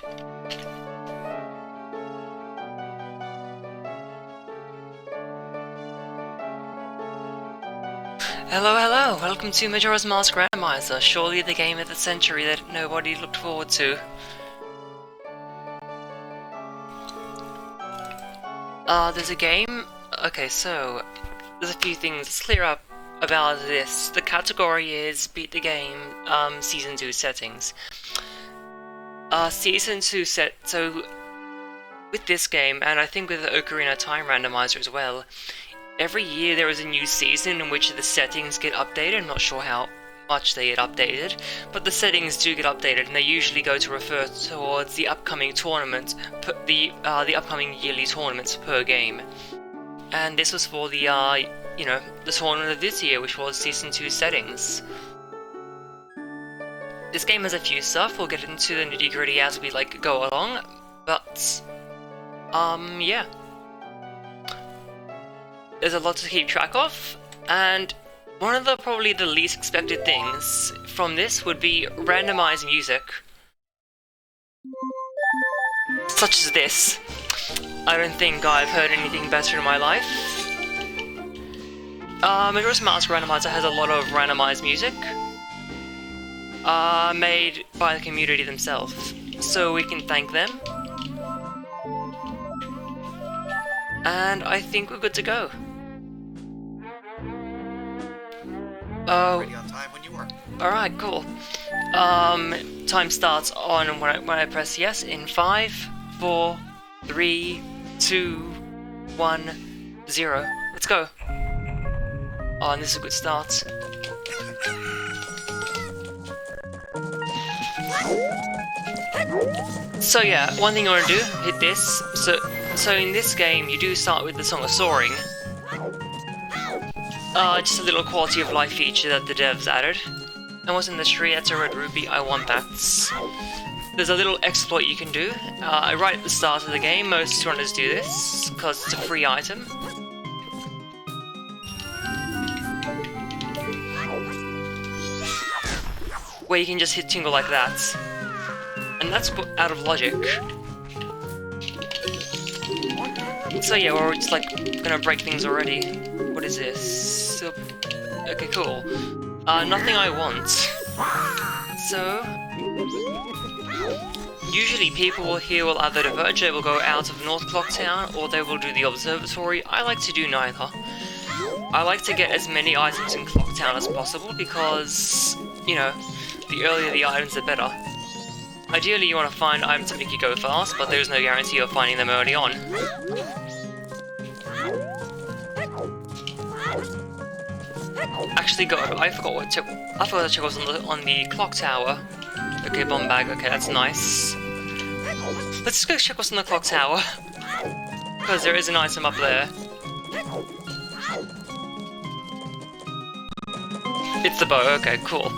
Hello, hello! Welcome to Majora's Mask Randomizer, surely the game of the century that nobody looked forward to. There's a game... Okay, so... There's a few things to clear up about this. The category is Beat the Game, Season 2 settings. Season 2 set... So... With this game, and I think with the Ocarina of Time Randomizer as well, every year there is a new season in which the settings get updated. I'm not sure how much they get updated, but the settings do get updated, and they usually go to refer towards the upcoming tournament, the upcoming yearly tournaments per game. And this was for the, you know, the tournament of this year, which was Season 2 settings. This game has a few stuff. We'll get into the nitty-gritty as we, like, go along, but, yeah. There's a lot to keep track of, and one of the probably the least expected things from this would be randomized music. Such as this. I don't think I've heard anything better in my life. Majora's Mask Randomizer has a lot of randomized music, made by the community themselves, so we can thank them. And I think we're good to go. Oh. Ready on time when you are. Alright, cool. Time starts on when I press yes in 5, 4, 3, 2, 1, 0. Let's go. Oh, and this is a good start. So yeah, one thing you want to do, hit this. So in this game, you do start with the Song of Soaring. Just a little quality of life feature that the devs added. And what's in the tree? That's a red ruby, I want that. There's a little exploit you can do. Right at the start of the game, most runners do this, because it's a free item. Where you can just hit tingle like that. And that's out of logic. So yeah, we're just like gonna break things already. What is this? Okay, cool. Nothing I want. So... Usually people here will either diverge, they will go out of North Clock Town, or they will do the observatory. I like to do neither. I like to get as many items in Clock Town as possible because, you know, the earlier the items the better. Ideally you want to find items that make you go fast, but there's no guarantee of finding them early on. Actually, I forgot to check was on the clock tower. Okay, bomb bag. Okay, that's nice. Let's just go check what's on the clock tower, because there is an item up there. It's the bow. Okay, cool.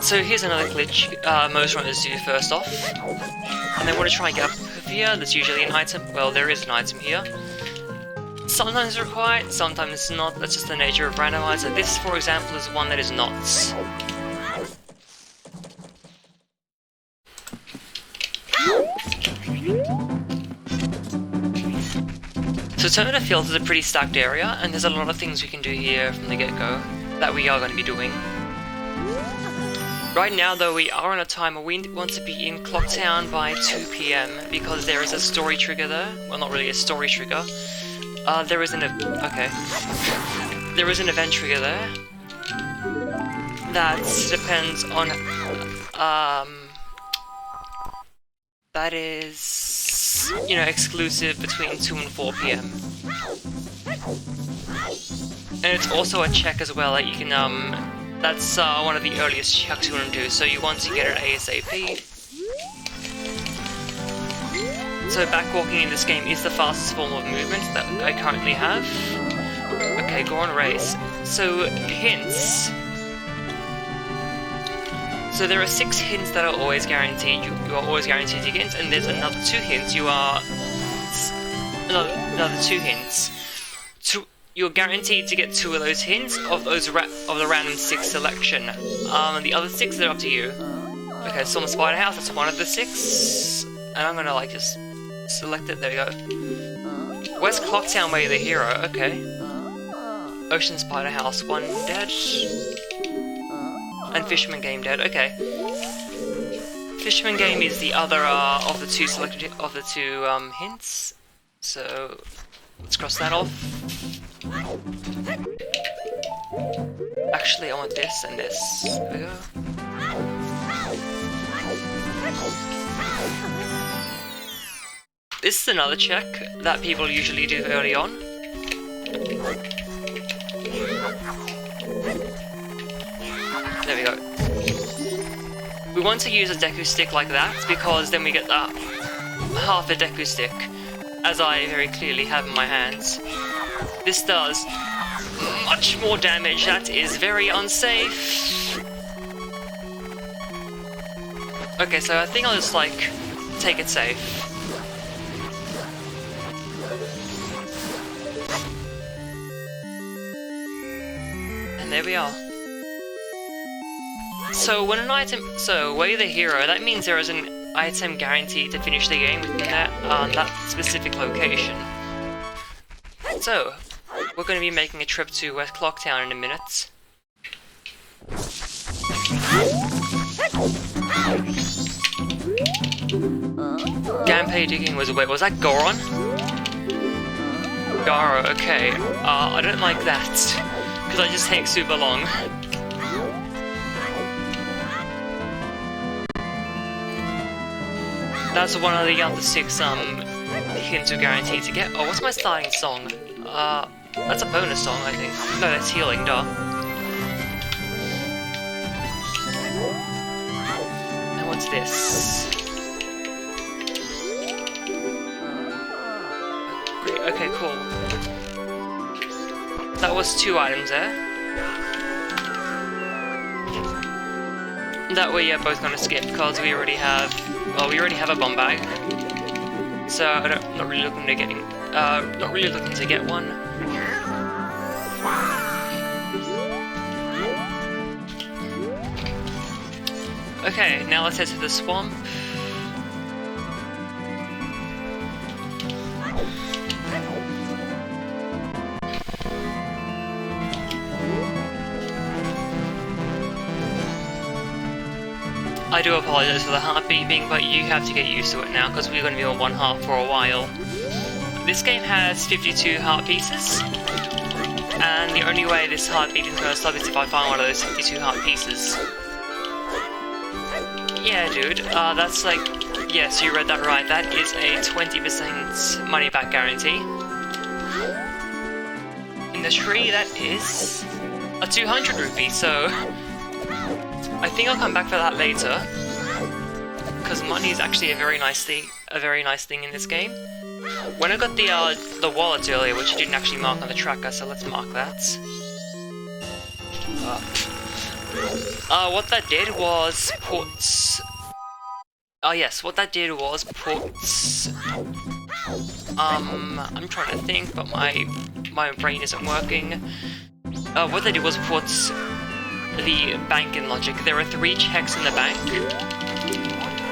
So here's another glitch most runners do first off. And they want to try and get up here. There's usually an item. Well, there is an item here. Sometimes required, sometimes not. That's just the nature of randomizer. This, for example, is one that is not. So Terminator Fields is a pretty stacked area, and there's a lot of things we can do here from the get-go that we are going to be doing. Right now, though, we are on a timer. We want to be in Clock Town by 2 PM because there is a story trigger there. Well, not really a story trigger. There is an event trigger there that depends on that is, you know, exclusive between 2 and 4 PM. And it's also a check as well that you can that's one of the earliest checks you want to do, so you want to get it ASAP. So backwalking in this game is the fastest form of movement that I currently have. Okay, go on race. So, hints. So there are 6 hints that are always guaranteed. You are always guaranteed to get, and there's another 2 hints. Another 2 hints. You're guaranteed to get 2 of those hints of the random 6 selection. The other 6 are up to you. Okay, so on the Spider House, that's one of the 6, and I'm gonna like just select it. There we go. West Clocktown, Way of the Hero. Okay. Ocean Spider House, 1 dead. And Fisherman Game dead. Okay. Fisherman Game is the other of the 2 selected hints. So let's cross that off. Actually, I want this and this. There we go. This is another check that people usually do early on. There we go. We want to use a Deku Stick like that, because then we get that half a Deku Stick, as I very clearly have in my hands. This does much more damage. That is very unsafe. Okay, so I think I'll just, like, take it safe. And there we are. So when an item, Way of the Hero, that means there is an item guaranteed to finish the game within that specific location. So, we're going to be making a trip to West Clocktown in a minute. Gameplay digging was, wait, was that Goron? Garo, okay. I don't like that, because I just take super long. That's one of the other 6 hints you're guaranteed to get. Oh, what's my starting song? That's a bonus song, I think. No, that's healing, duh. And what's this? Great, okay, cool. That was 2 items there. That way, yeah, both gonna skip, because we already have a bomb bag. So I'm not really looking to get one. Okay, now let's head to the swamp. I do apologize for the heart beeping, but you have to get used to it now, because we're going to be on 1 heart for a while. This game has 52 heart pieces, and the only way this heart beeping is going to stop is if I find one of those 52 heart pieces. Yeah, dude, that's like, yes, you read that right, that is a 20% money back guarantee. In the tree, that is a 200 rupee, so I think I'll come back for that later, because money is actually a very nice thing in this game. When I got the wallet earlier, which I didn't actually mark on the tracker, so let's mark that. What that did was put... Oh yes, what that did was put... I'm trying to think, but my brain isn't working. What they did was put the bank in logic. There are 3 checks in the bank,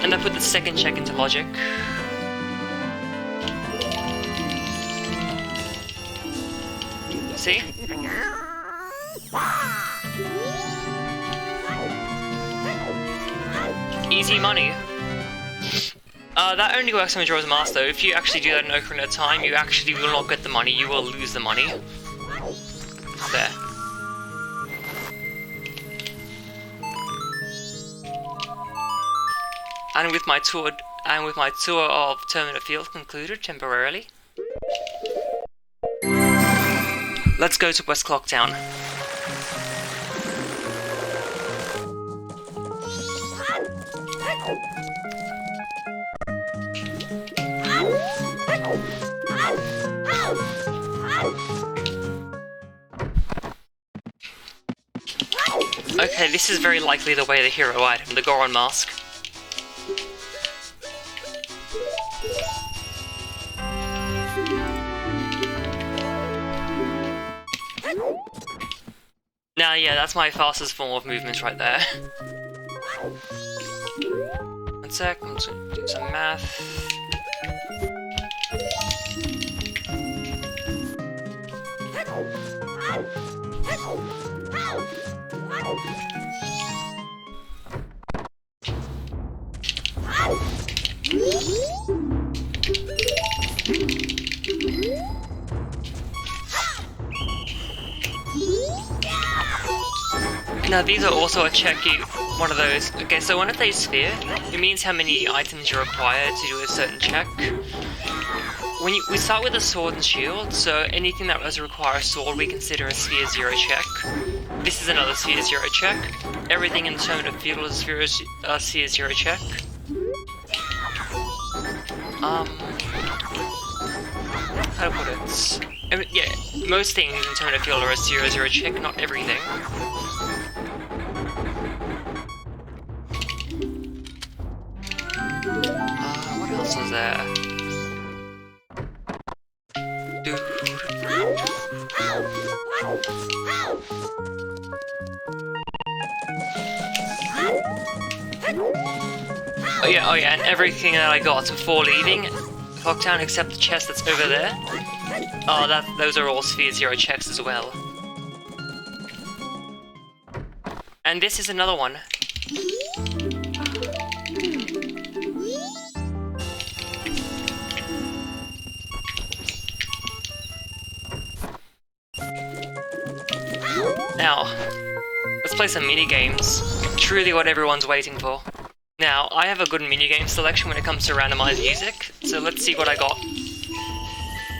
and I put the second check into logic. See? Easy money. That only works on Majora's Mask though. If you actually do that in Ocarina of Time, you actually will not get the money, you will lose the money. There. And with my tour of Terminal Field concluded temporarily, let's go to West Clocktown. Okay, this is very likely the way the hero item, the Goron mask. Now, yeah, that's my fastest form of movement right there. One sec, I'm just gonna do some math. Now these are also a checky one of those. Okay, so when I say sphere, it means how many items you're required to do a certain check. We start with a sword and shield, so anything that does require a sword we consider a sphere 0 check. This is another sphere 0 check. Everything in terms of field is a sphere 0 check. How to put it? I mean, yeah, most things in terms of field are a 0 check, not everything. What else was there? Oh yeah, and everything that I got before leaving Lockdown except the chest that's over there. Those are all sphere 0 checks as well. And this is another one. Now, let's play some minigames. Truly what everyone's waiting for. Now, I have a good minigame selection when it comes to randomized music, so let's see what I got.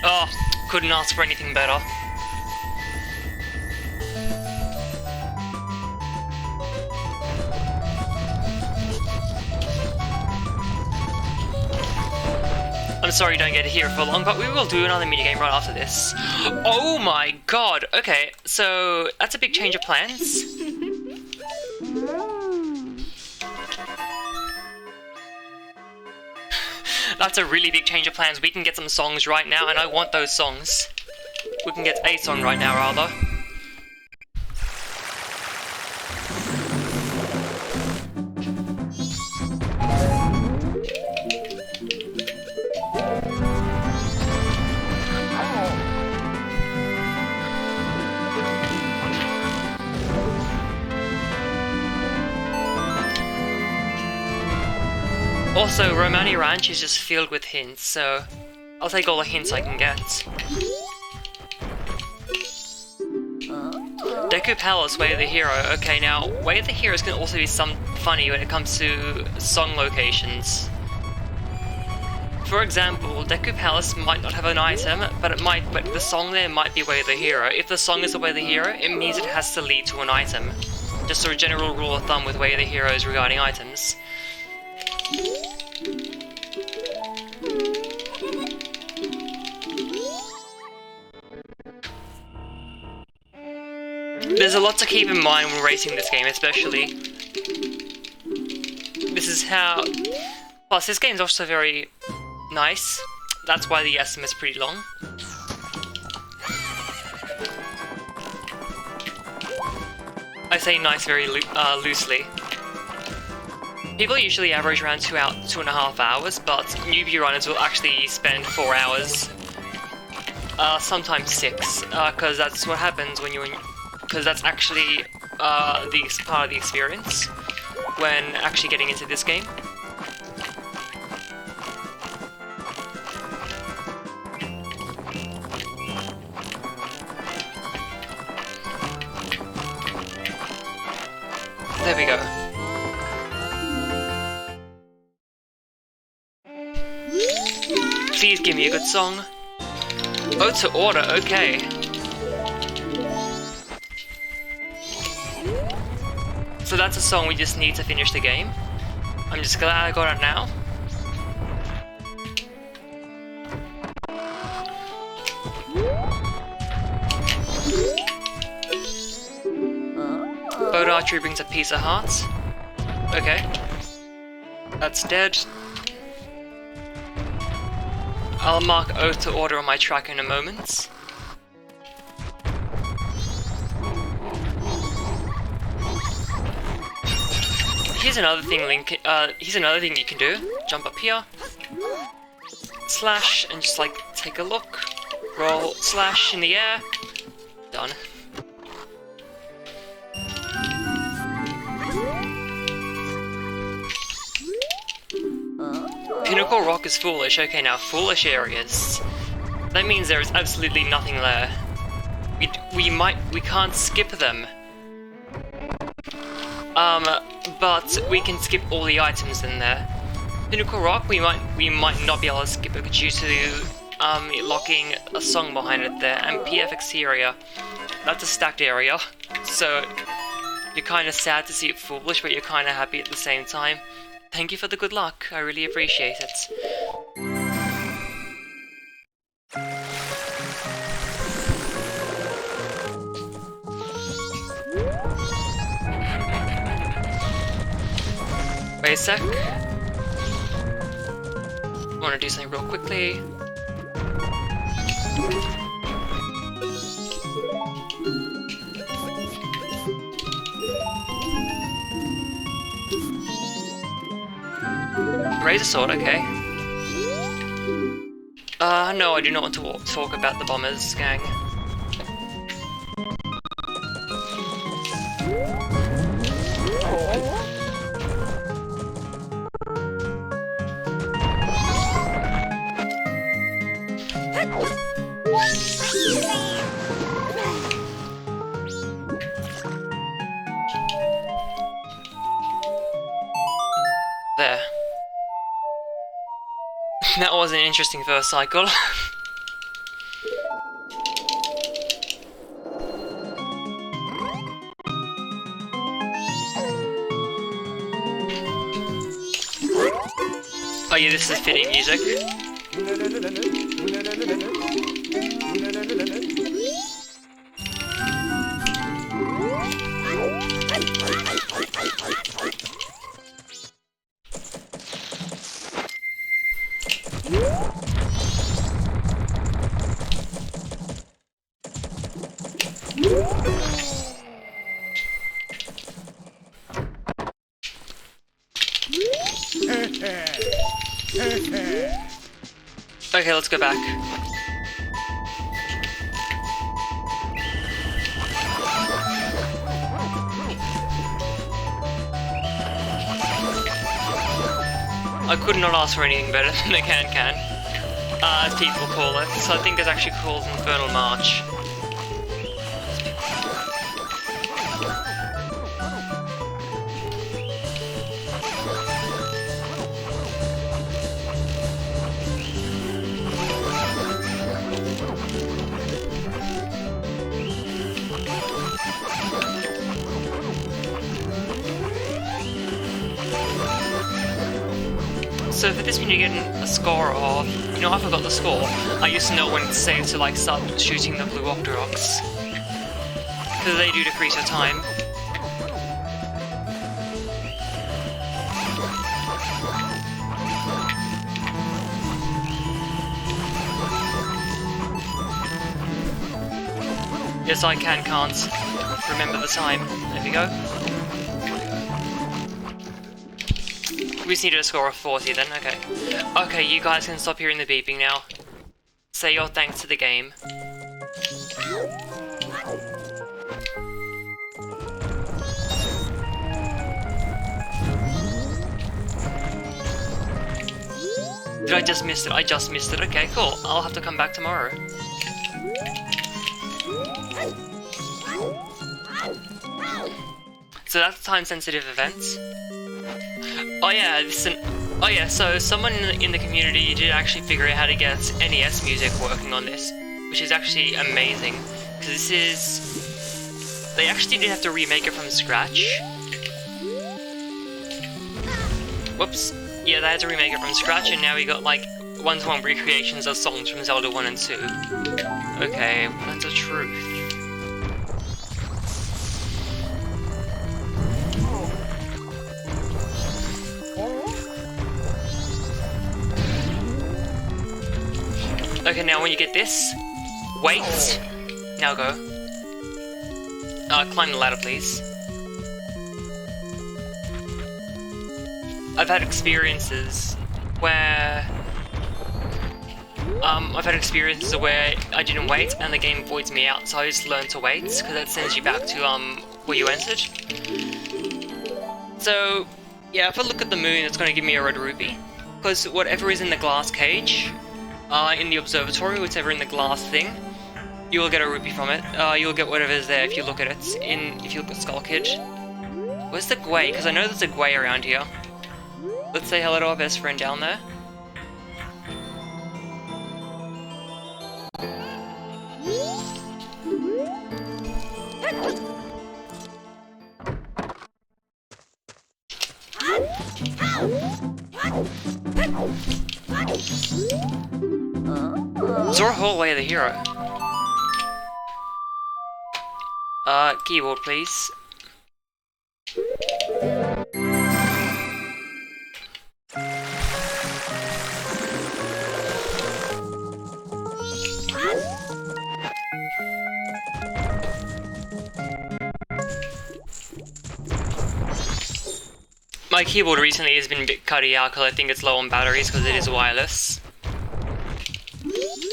Oh, couldn't ask for anything better. I'm sorry you don't get to hear it for long, but we will do another minigame right after this. Oh my god! Okay, so that's a big change of plans. That's a really big change of plans. We can get some songs right now, and I want those songs. We can get a song right now, rather. Also, Romani Ranch is just filled with hints, so I'll take all the hints I can get. Deku Palace, Way of the Hero. Okay, now, Way of the Heroes can also be some funny when it comes to song locations. For example, Deku Palace might not have an item, but the song there might be Way of the Hero. If the song is the Way of the Hero, it means it has to lead to an item. Just a general rule of thumb with Way of the Heroes regarding items. There's a lot to keep in mind when racing this game, especially. This is how... Plus, this game's also very nice. That's why the estimate's pretty long. I say nice very loosely. People usually average around 2.5 hours, but newbie runners will actually spend 4 hours. Sometimes 6, because that's what happens when you're in... Because that's actually part of the experience when actually getting into this game. There we go. Please give me a good song. Oh, to order, okay. So that's a song we just need to finish the game. I'm just glad I got it now. Remote archery brings a piece of hearts. Okay. That's dead. I'll mark Oath to Order on my track in a moment. Here's another thing, here's another thing you can do. Jump up here. Slash, and just like, take a look. Roll, slash in the air. Done. Pinnacle Rock is foolish. Okay, now foolish areas. That means there is absolutely nothing there. We can't skip them. But we can skip all the items in there. Pinnacle Rock, we might not be able to skip it due to it locking a song behind it there. And PFX area, that's a stacked area, so you're kind of sad to see it foolish, but you're kind of happy at the same time. Thank you for the good luck, I really appreciate it. Wait a sec. I want to do something real quickly. Razor sword, okay. No, I do not want to talk about the bombers, gang. There. That was an interesting first cycle. Oh yeah, this is fitting music. Okay, let's go back. I could not ask for anything better than a can-can, as people call it, so I think it's actually called Infernal March. So for this one you're getting a score of... You know, I forgot the score. I used to know when it's safe to like start shooting the blue Octoroks. Because they do decrease your time. Yes, I can't remember the time. There we go. We just needed a score of 40 then, okay. Okay, you guys can stop hearing the beeping now. Say your thanks to the game. Did I just miss it? I just missed it. Okay, cool. I'll have to come back tomorrow. So that's time-sensitive events. Oh yeah, so someone in the community did actually figure out how to get NES music working on this, which is actually amazing, because this is... They actually did have to remake it from scratch. Whoops. Yeah, they had to remake it from scratch, and now we got like one-to-one recreations of songs from Zelda 1 and 2. Okay, that's the truth. Okay, now when you get this, wait. Now go. Climb the ladder, please. I've had experiences where I didn't wait and the game voids me out, so I just learned to wait because that sends you back to where you entered. So yeah, if I look at the moon, it's going to give me a red rupee because whatever is in the glass cage, in the observatory, whatever in the glass thing, you will get a rupee from it. You'll get whatever is there if you look at it. If you look at Skull Kid. Where's the Gwei? Because I know there's a Gwei around here. Let's say hello to our best friend down there. Zora Hallway, the hero. Keyboard, please. My keyboard recently has been a bit cutty out because I think it's low on batteries because it is wireless.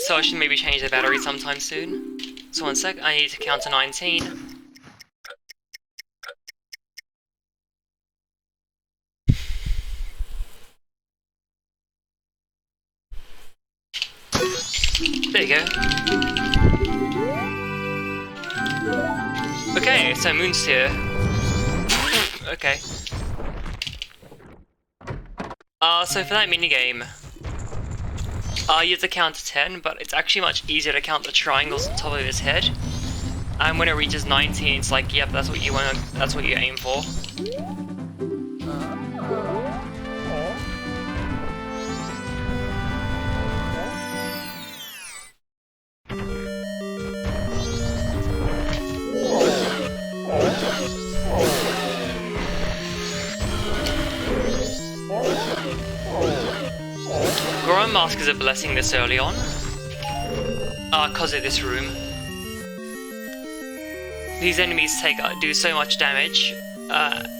So I should maybe change the battery sometime soon. So one sec, I need to count to 19. There you go. Okay, so Moon's here. Okay. So for that minigame, you have to count to 10, but it's actually much easier to count the triangles on top of his head. And when it reaches 19, it's like, yep, that's what you want. That's what you aim for. Goron Mask is a blessing this early on, cause of this room. These enemies do so much damage,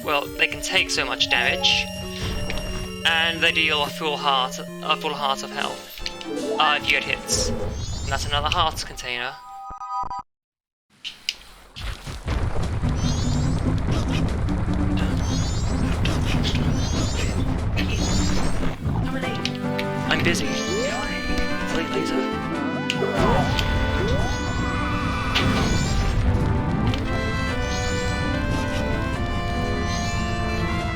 well, they can take so much damage, and they deal a full heart of health, if you get hits. And that's another hearts container. I'm busy. Late later.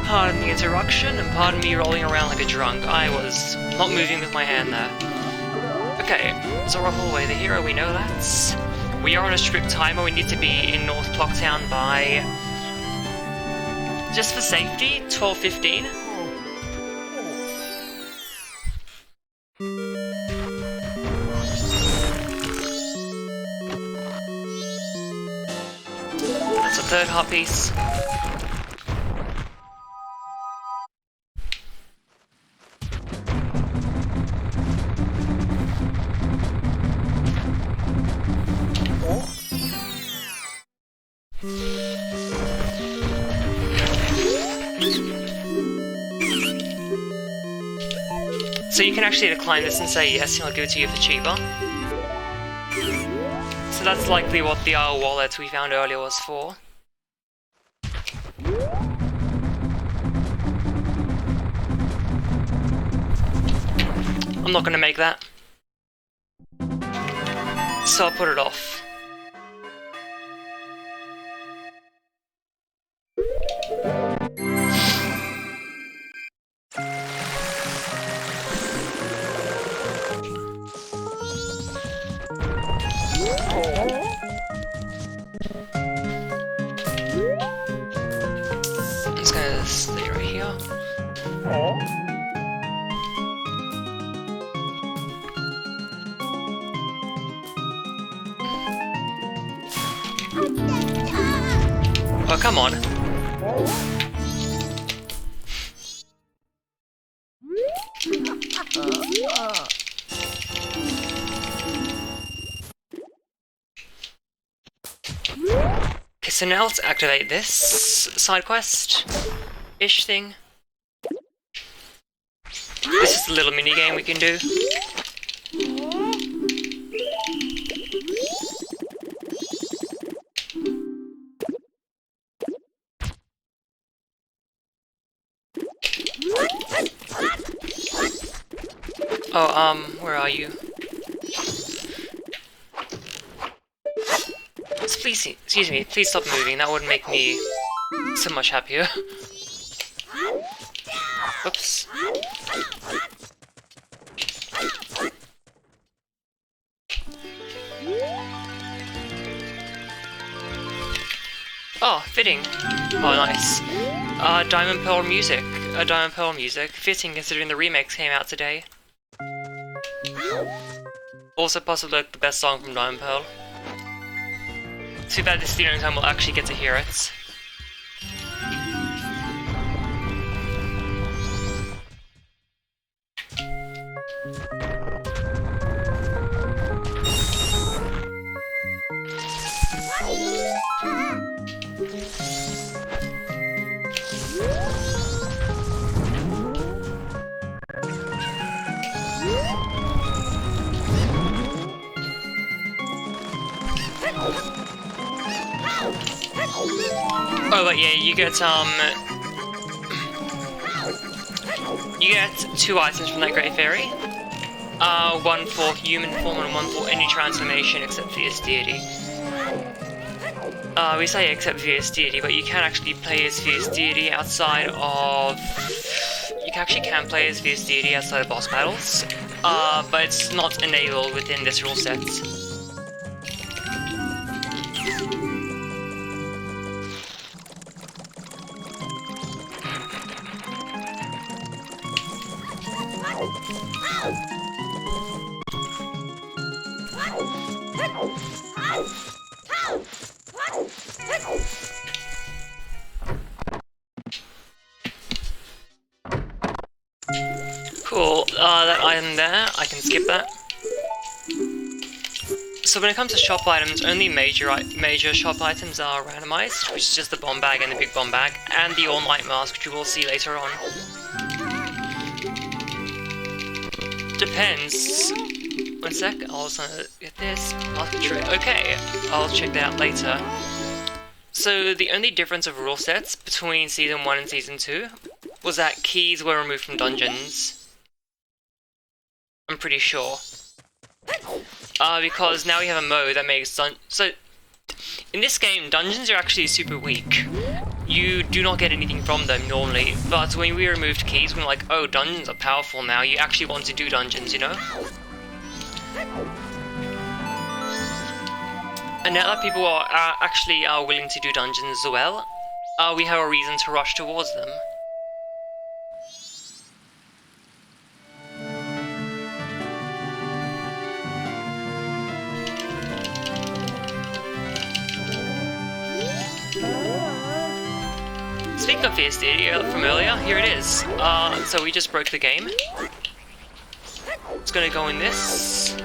Pardon the interruption, and pardon me rolling around like a drunk. I was not moving with my hand there. Okay, Zora Hallway, the hero, we know that. We are on a strict timer, we need to be in North Clocktown by... just for safety, 12:15. That's a third heart piece. So you can actually decline this and say yes, and I'll give it to you for cheaper. So that's likely what the wallet we found earlier was for. I'm not gonna make that. So I'll put it off. I'm just gonna stay right here. Oh, come on. so now let's activate this side quest-ish thing. This is a little mini game we can do. Oh, where are you? Please, excuse me, please stop moving, that would make me so much happier. Oops. Oh, fitting. Oh, nice. Diamond Pearl music. Diamond Pearl music. Fitting considering the remix came out today. Also possibly like the best song from Diamond Pearl. Too bad this is the only time we'll actually get to hear it. Oh, but yeah, you get 2 items from that Great Fairy. One for human form and one for any transformation except Fierce Deity. We say except Fierce Deity, but you can actually play as Fierce Deity outside of... You actually can play as Fierce Deity outside of boss battles, but it's not enabled within this rule set. Cool, that item there, I can skip that. So when it comes to shop items, only major shop items are randomized, which is just the bomb bag and the big bomb bag, and the all-night mask, which you will see later on. Depends. One sec, I'll also get this. Okay, I'll check that out later. So the only difference of rule sets between Season 1 and Season 2 was that keys were removed from dungeons. I'm pretty sure. Because now we have a mode that makes so in this game, dungeons are actually super weak. You do not get anything from them normally, but when we removed keys, we're like, oh, dungeons are powerful now, you actually want to do dungeons, you know? And now that people are actually willing to do dungeons as well, we have a reason to rush towards them. Speaking of Fierce Deity from earlier, here it is. So we just broke the game. It's gonna go in this.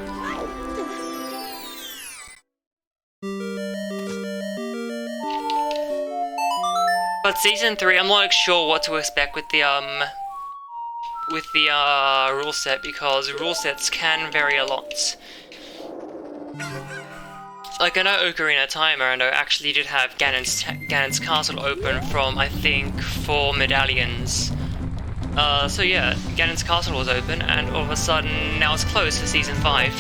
But Season 3, I'm not sure what to expect with the rule set, because rule sets can vary a lot. Like, I know Ocarina of Time actually did have Ganon's Castle open from, I think, 4 medallions. So yeah, Ganon's Castle was open, and all of a sudden, now it's closed for Season 5.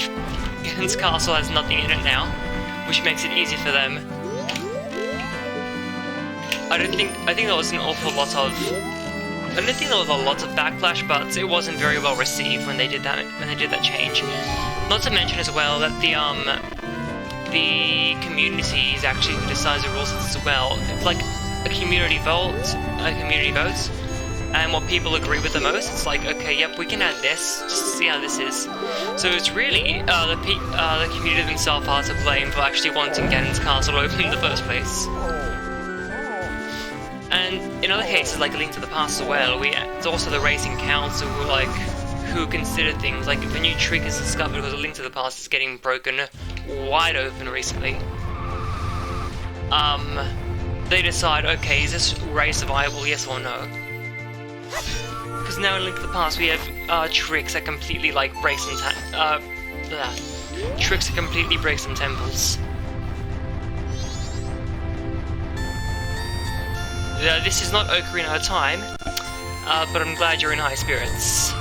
Ganon's Castle has nothing in it now, which makes it easy for them. I think there was an awful lot of... I don't think there was a lot of backlash, but it wasn't very well received when they did that change. Not to mention as well that the community is actually who decides the rules as well. It's like a community vote, and what people agree with the most, it's like, okay, yep, we can add this, just to see how this is. So it's really the community themselves are to blame for actually wanting Ganon's Castle open in the first place. And in other cases, like A Link to the Past as well, it's also the Racing Council who consider things, like if a new trick is discovered because A Link to the Past is getting broken wide open recently. they decide, okay, is this race viable, yes or no? Because now in Link to the Past we have tricks that completely like break some tricks that completely break some temples. This is not Ocarina of Time, but I'm glad you're in high spirits.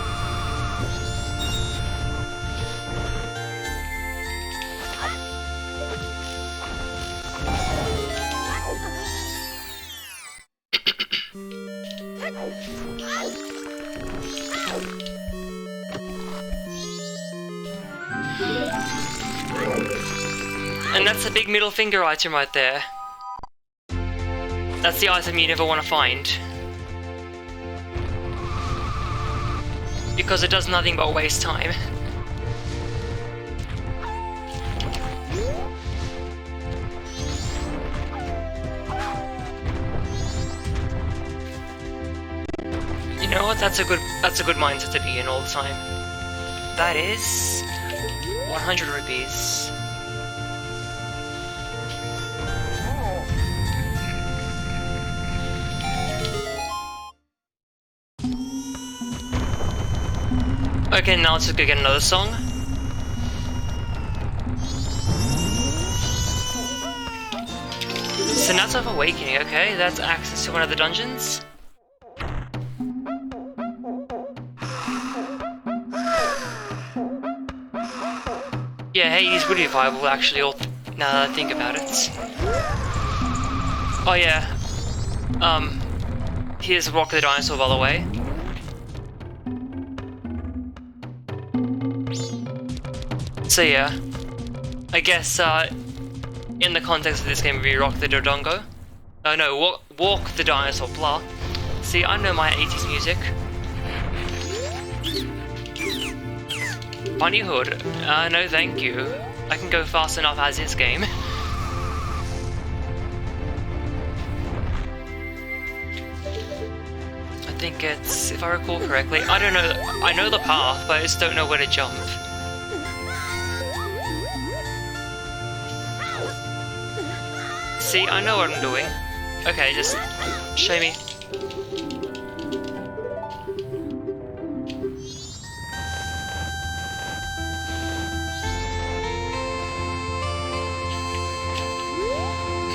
And that's a big middle finger item right there. That's the item you never want to find. Because it does nothing but waste time. You know what? That's a good mindset to be in all the time. That is 100 rupees. Okay, now let's go get another song. Sonata of Awakening, okay, that's access to one of the dungeons. Yeah, hey, he's really viable actually, now that I think about it. Oh yeah, here's Rock the Dinosaur by the way. So yeah, I guess in the context of this game, we Rock the Dodongo. Oh no, walk the Dinosaur, blah. See, I know my 80s music. Bunny Hood, no thank you. I can go fast enough as this game. I think it's, if I recall correctly, I don't know, I know the path, but I just don't know where to jump. See, I know what I'm doing. Okay, just show me.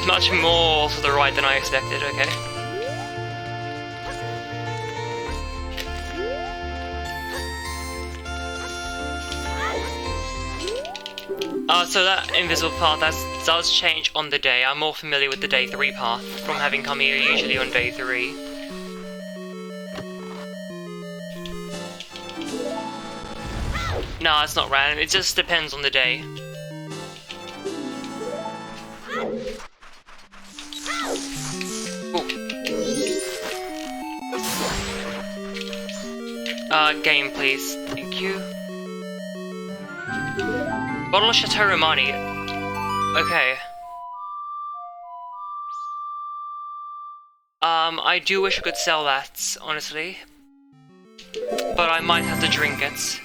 Much more to the right than I expected, okay. So that invisible path, that does change on the day. I'm more familiar with the day 3 path from having come here usually on day 3. Nah, it's not random, it just depends on the day. Game please, thank you. Bottle of Chateau Romani. Okay. I do wish I could sell that, honestly. But I might have to drink it.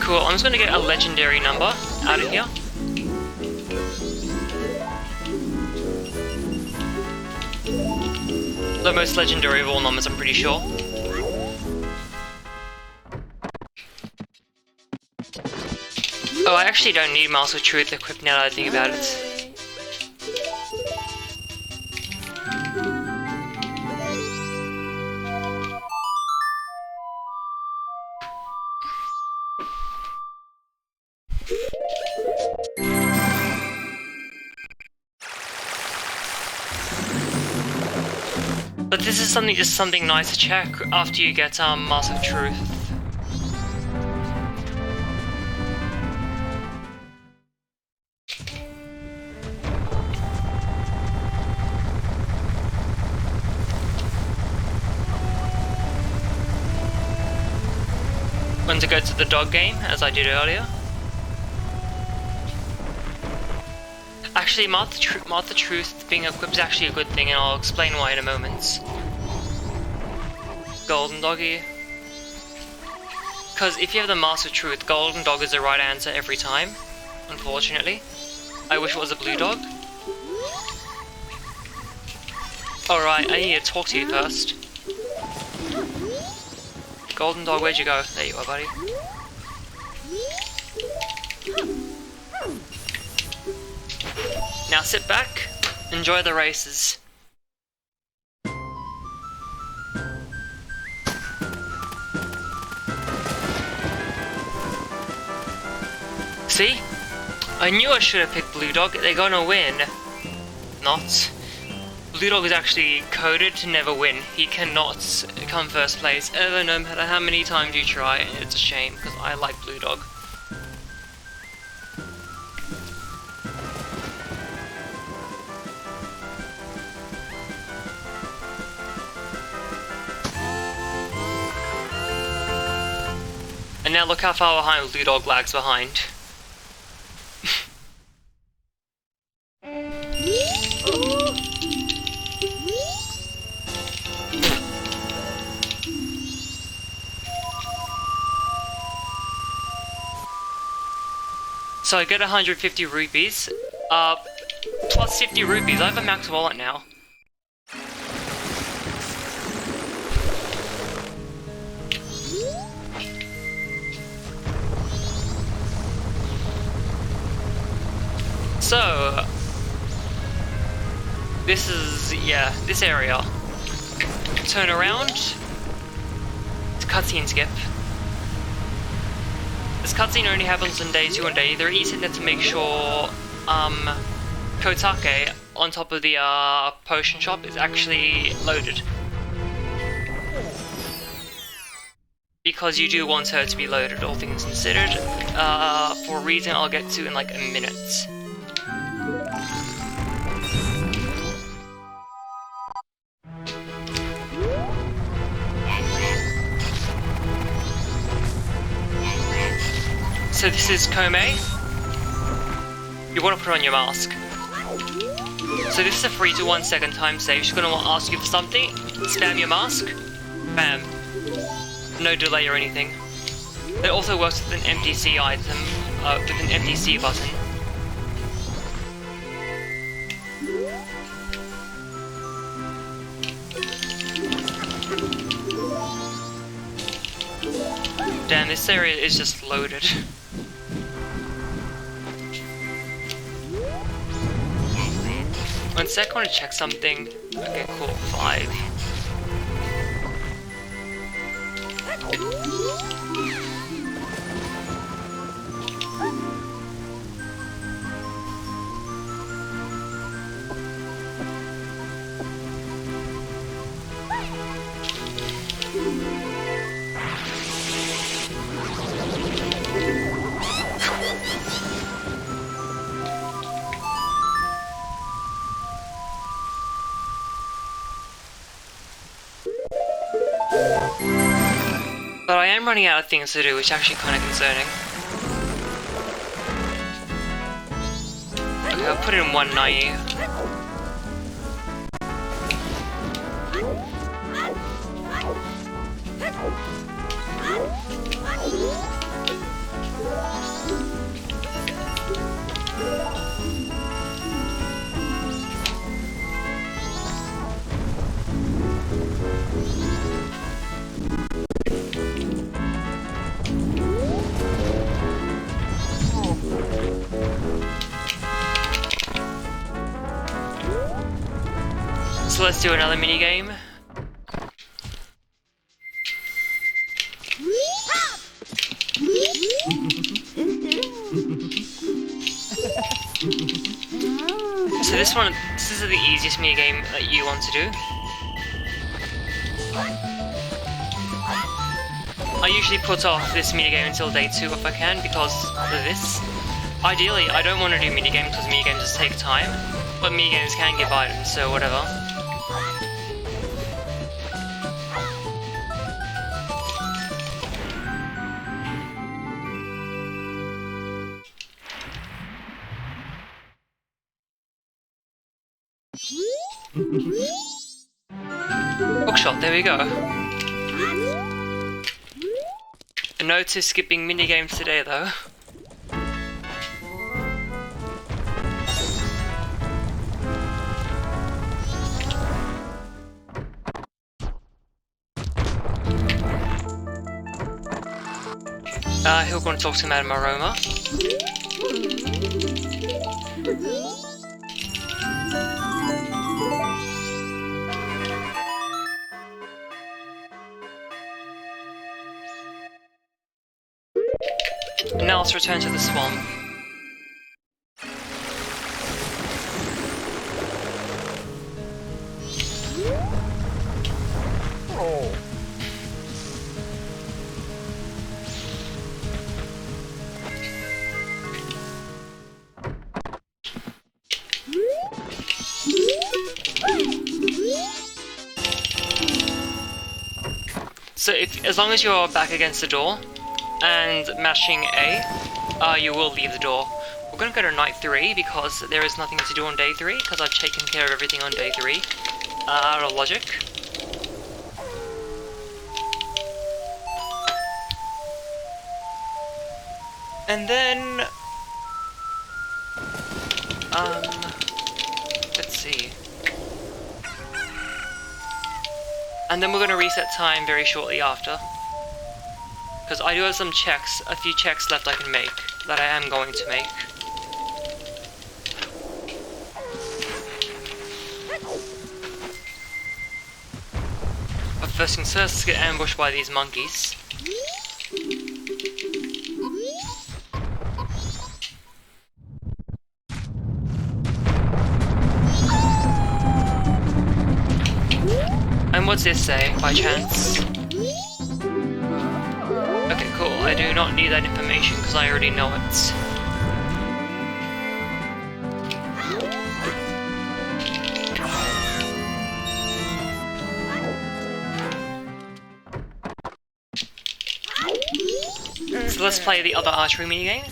Cool, I'm just gonna get a legendary number out of here. The most legendary of all numbers, I'm pretty sure. Oh, I actually don't need Mask of Truth equipped now that I think about it. But this is just something nice to check after you get Mask of Truth. going to go to the dog game, as I did earlier. Actually, Martha Truth being equipped is actually a good thing, and I'll explain why in a moment. Golden Doggy. Because if you have the Mask of Truth, Golden Dog is the right answer every time, unfortunately. I wish it was a blue dog. Alright, I need to talk to you first. Golden Dog, where'd you go? There you are, buddy. Now sit back, enjoy the races. See? I knew I should have picked Blue Dog, they're gonna win. Not. Blue Dog is actually coded to never win. He cannot come first place ever, no matter how many times you try. It's a shame, because I like Blue Dog. And now look how far behind Blue Dog lags behind. So I get 150 rupees, plus 50 rupees. I have a max wallet now. So, this is, yeah, this area. Turn around. It's cutscene skip. This cutscene only happens on day 2 and day 3. He's in there to make sure Kotake on top of the potion shop is actually loaded. Because you do want her to be loaded, all things considered, for a reason I'll get to in like a minute. So this is Kome. You want to put on your mask. So this is a 3 to 1 second time save. She's going to ask you for something. Spam your mask. Bam. No delay or anything. It also works with an MDC item, with an MDC button. Damn, this area is just loaded. One sec, I want to check something. Okay, cool, 5. But I am running out of things to do, which is actually kind of concerning. Okay, I'll put in 190. So let's do another mini game. So this is the easiest mini game that you want to do. I usually put off this minigame until day 2 if I can because of this. Ideally, I don't want to do minigames because minigames just take time, but minigames can give items, so whatever. Hookshot, there we go. A note to skipping minigames today though. He'll go and talk to Madame Aroma. Now let's return to the swamp. So as long as you're back against the door and mashing A, you will leave the door. We're gonna go to night 3 because there is nothing to do on day 3 because I've taken care of everything on day 3. Out of logic. And then let's see. And then we're going to reset time very shortly after. Because I do have some checks, a few checks left I can make, that I am going to make. But first things first, let's get ambushed by these monkeys. And what's this say, by chance? Okay, cool. I do not need that information because I already know it. So let's play the other archery minigame.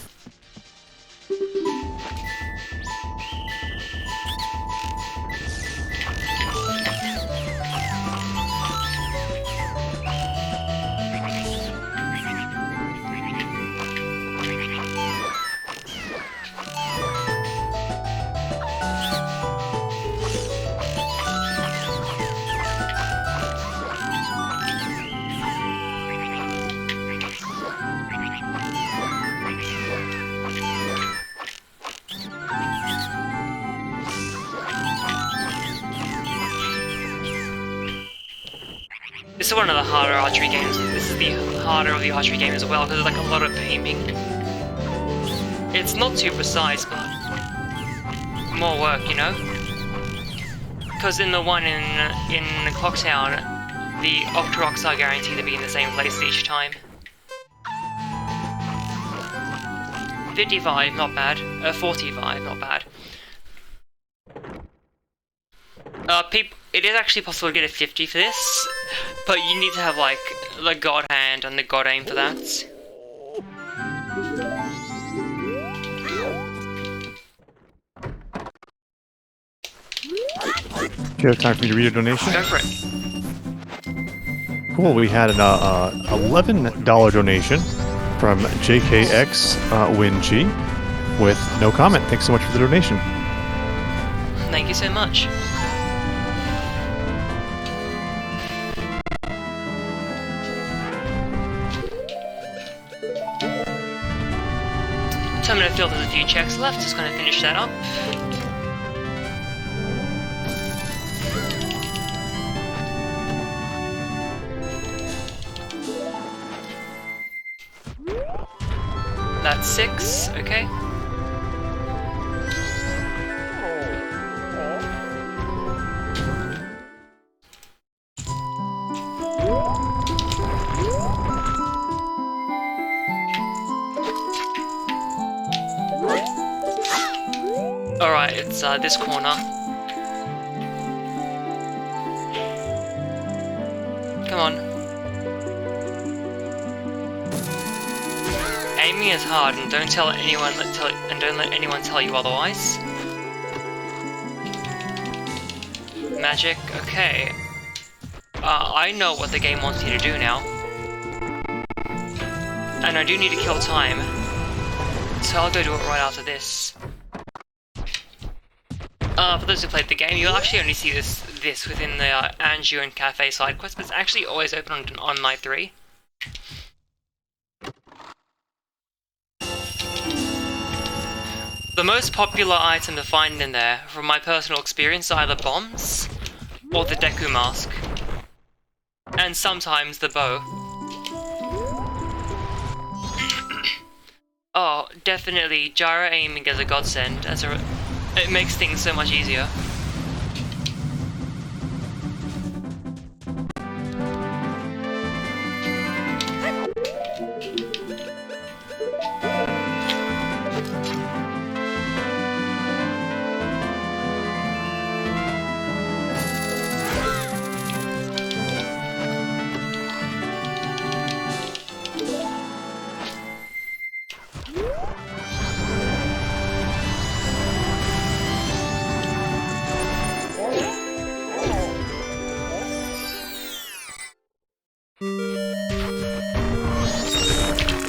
This is one of the harder archery games. This is the harder of the archery game as well, because there's like a lot of aiming. It's not too precise, but more work, you know? Because in the one in Clocktown, the Octoroks are guaranteed to be in the same place each time. 55, not bad. 45, not bad. It is actually possible to get a 50 for this, but you need to have like the God Hand and the God Aim for that. Do you have time for me to read a donation? Go for it. Cool, we had an $11 donation from JKX WinG with no comment. Thanks so much for the donation. Thank you so much. So I'm going to feel there's a few checks left, just going to finish that up. That's 6, okay. Alright, it's this corner. Come on. Aiming is hard, and don't tell anyone. Don't let anyone tell you otherwise. Magic, okay. I know what the game wants you to do now. And I do need to kill time. So I'll go do it right after this. For those who played the game, you'll actually only see this within the RNG and Cafe side quest, but it's actually always open on night 3. The most popular item to find in there, from my personal experience, are either bombs or the Deku mask. And sometimes the bow. Oh, definitely, gyro aiming is a godsend, it makes things so much easier.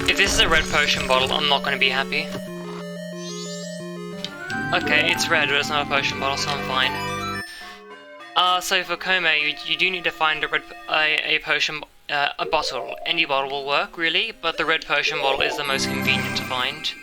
If this is a red potion bottle, I'm not going to be happy. Okay, it's red, but it's not a potion bottle, so I'm fine. So for Kome, you do need to find a potion, a bottle. Any bottle will work, really, but the red potion bottle is the most convenient to find.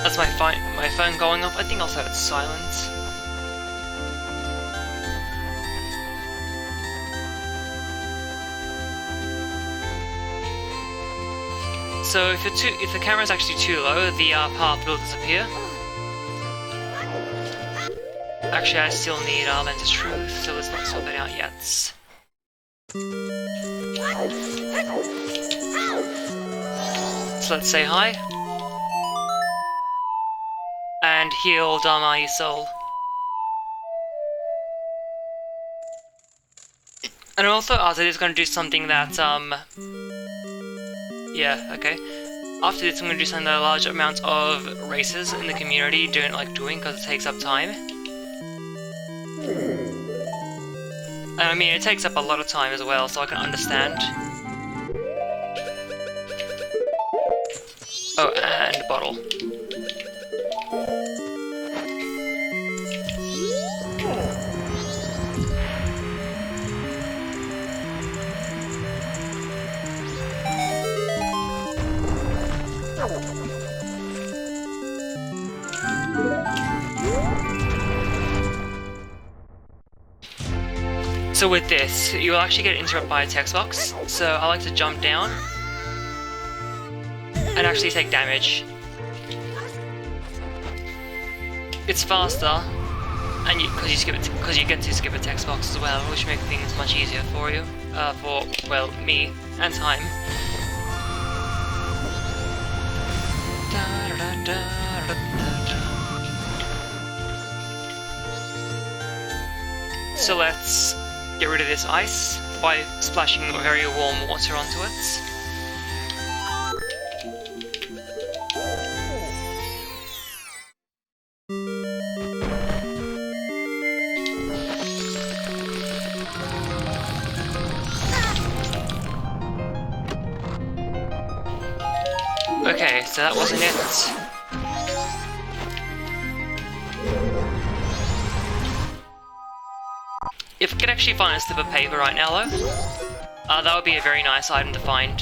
That's my phone going off. I think I'll set it to silent. So if the camera's actually too low, the path will disappear. Actually, I still need Lens of Truth, so let's not sort that out yet. So let's say hi. And heal Dharma soul. And also, Azad is going to do something that, yeah, okay. After this, I'm going to do something that a large amount of races in the community don't like doing because it takes up time. And I mean, it takes up a lot of time as well, so I can understand. Oh, and bottle. So with this, you will actually get interrupted by a text box, so I like to jump down and actually take damage. It's faster, and because you get to skip a text box as well, which makes things much easier for you, well, me and time. So let's get rid of this ice by splashing very warm water onto it. Okay, so that wasn't it. If I could actually find a slip of paper right now though, that would be a very nice item to find.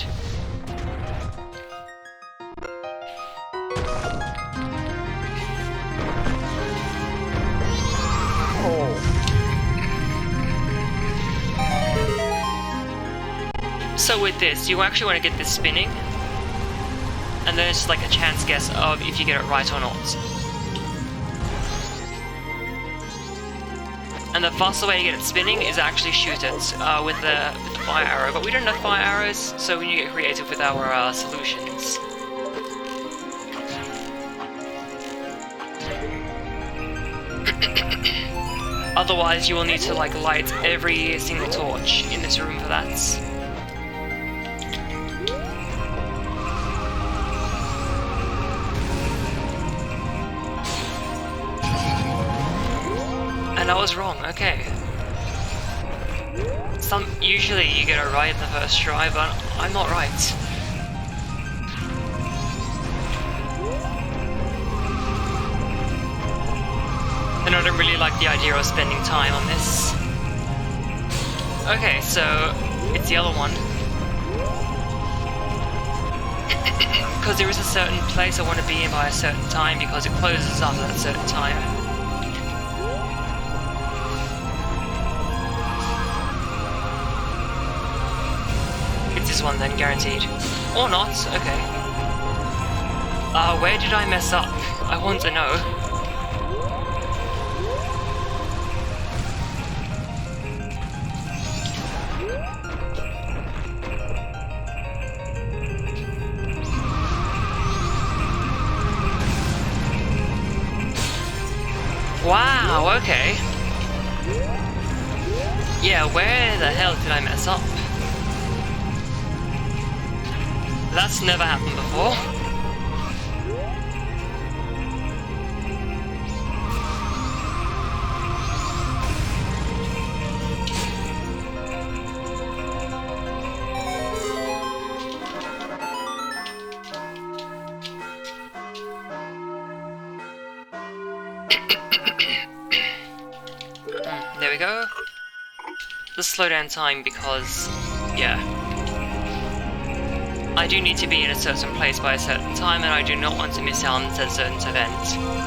So with this, you actually want to get this spinning, and then it's just like a chance guess of if you get it right or not. And the faster way to get it spinning is actually shoot it with the fire arrow. But we don't have fire arrows, so we need to get creative with our solutions. Otherwise, you will need to like light every single torch in this room for that. And I was wrong, okay. Usually you get it right in the first try, but I'm not right. And I don't really like the idea of spending time on this. Okay, so it's the other one. Because there is a certain place I want to be in by a certain time because it closes after that certain time. This one then, guaranteed. Or not, okay. Where did I mess up? I want to know. Wow, okay. Yeah, where the hell did I mess up? That's never happened before. There we go. Let's slow down time because, yeah. I do need to be in a certain place by a certain time, and I do not want to miss out on a certain event.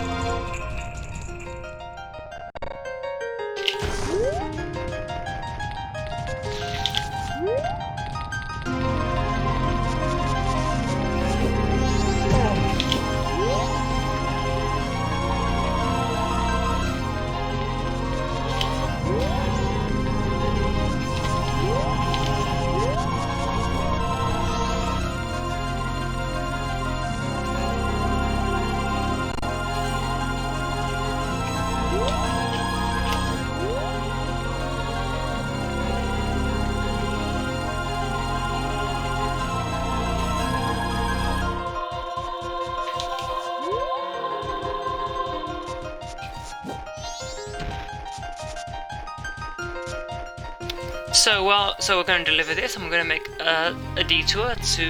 So we're going to deliver this, and we're going to make a detour to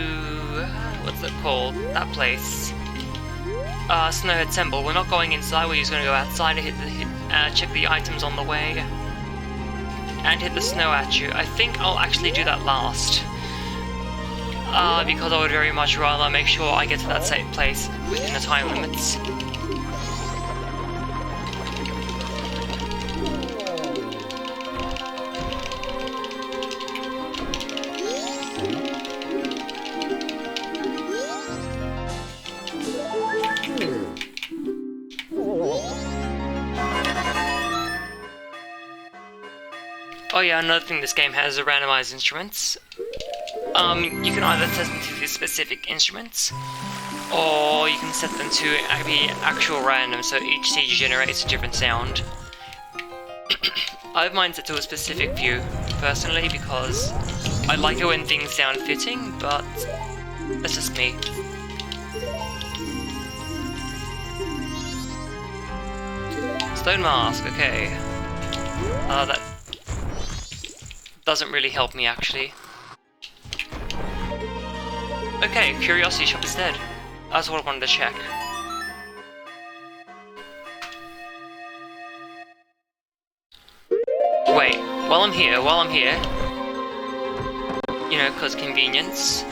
what's it called? That place, Snowhead Temple. We're not going inside. We're just going to go outside and check the items on the way, and hit the snow at you. I think I'll actually do that last, because I would very much rather make sure I get to that safe place within the time limits. Oh yeah, another thing this game has are randomized instruments. You can either set them to these specific instruments, or you can set them to be actual random, so each siege generates a different sound. I have mine set to a specific view, personally, because I like it when things sound fitting, but that's just me. Stone mask, okay. That doesn't really help me, actually. Okay, curiosity shop is dead. That's what I wanted to check. Wait, while I'm here, you know, cause convenience.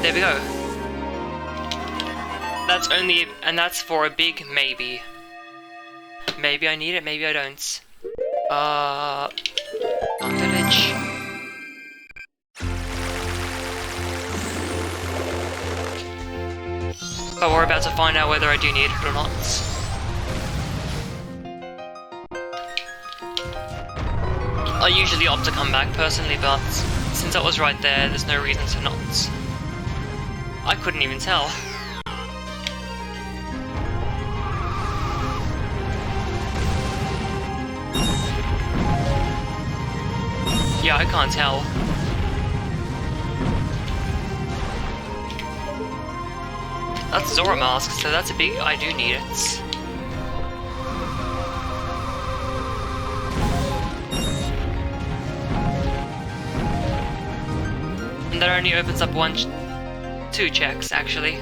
There we go. That's only, and that's for a big maybe. Maybe I need it, maybe I don't. I'm gonna but we're about to find out whether I do need it or not. I usually opt to come back personally, but since I was right there, there's no reason to not. I couldn't even tell. Yeah, I can't tell. That's Zora mask, so that's a big... I do need it. And that only opens up two checks, actually.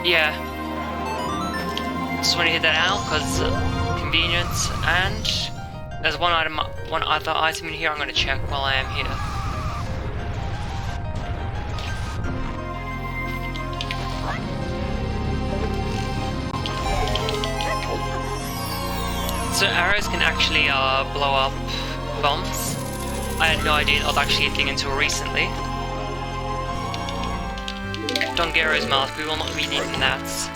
Yeah. Just want to hit that out, because convenience, and there's one other item in here I'm going to check while I am here. So arrows can actually blow up bombs. I had no idea that was actually a thing until recently. Dongero's mask, we will not be needing that.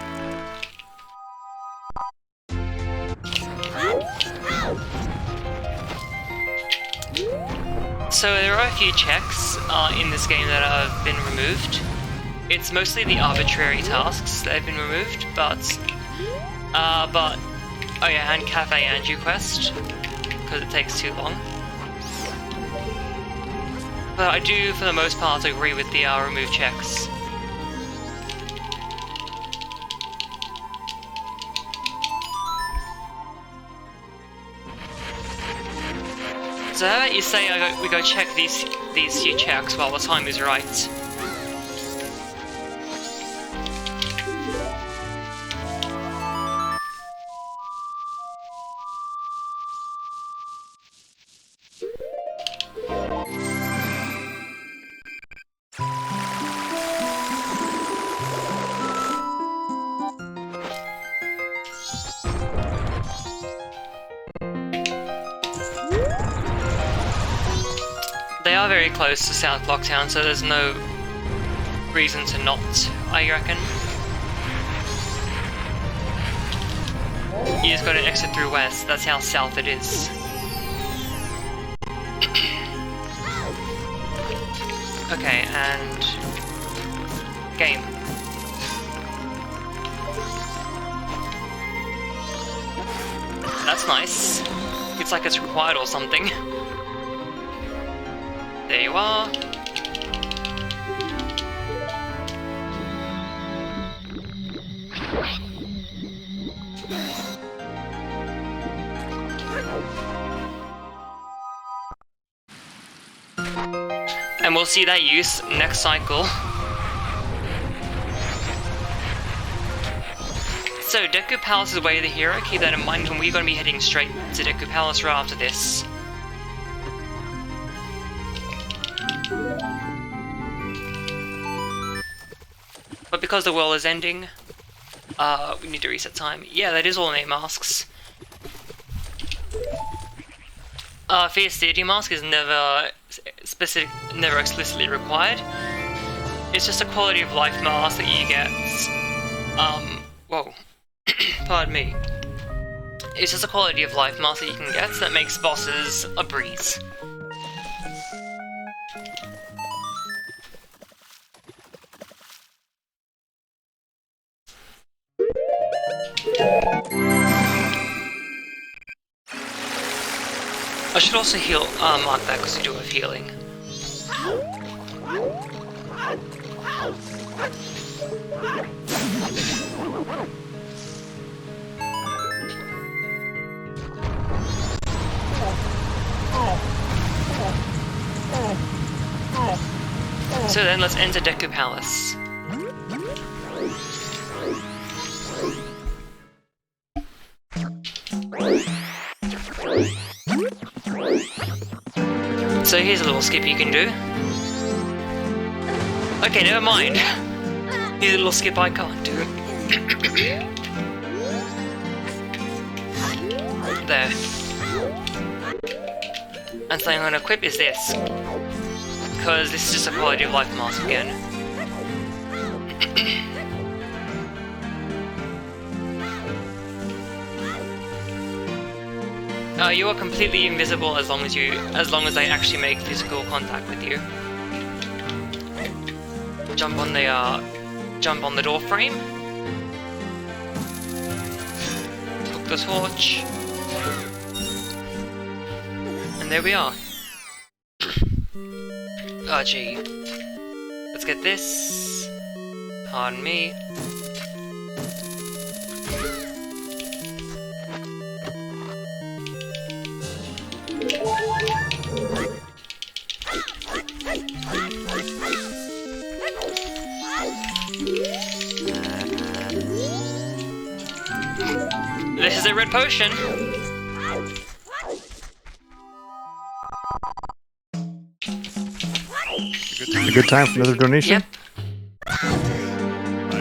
So there are a few checks in this game that have been removed. It's mostly the arbitrary tasks that have been removed, but oh yeah, and Cafe Anju quest, because it takes too long. But I do, for the most part, agree with the remove checks. So how about you say we go check these few checks while the time is right. They are very close to South Blocktown, so there's no reason to not, I reckon. You just got to exit through west, that's how south it is. Okay, and... game. That's nice. It's like it's required or something. There you are. And we'll see that use next cycle. So, Deku Palace is Way of the Hero. Keep that in mind when we're going to be heading straight to Deku Palace right after this. But because the world is ending, we need to reset time. Yeah, that is all name masks. Fierce Deity Mask is never explicitly required. It's just a quality of life mask that you get. Whoa. Pardon me. It's just a quality of life mask that you can get that makes bosses a breeze. I should also heal, mark that because we do have healing. So then let's enter Deku Palace. So here's a little skip you can do. Okay, never mind. Here's a little skip I can't do. There. And something I'm going to equip is this, because this is just a quality of life mask again. You are completely invisible as long as they actually make physical contact with you. Jump on the door frame. Hook the torch. And there we are. Oh gee. Let's get this. Pardon me. This is a red potion. A good time for another donation? Yep.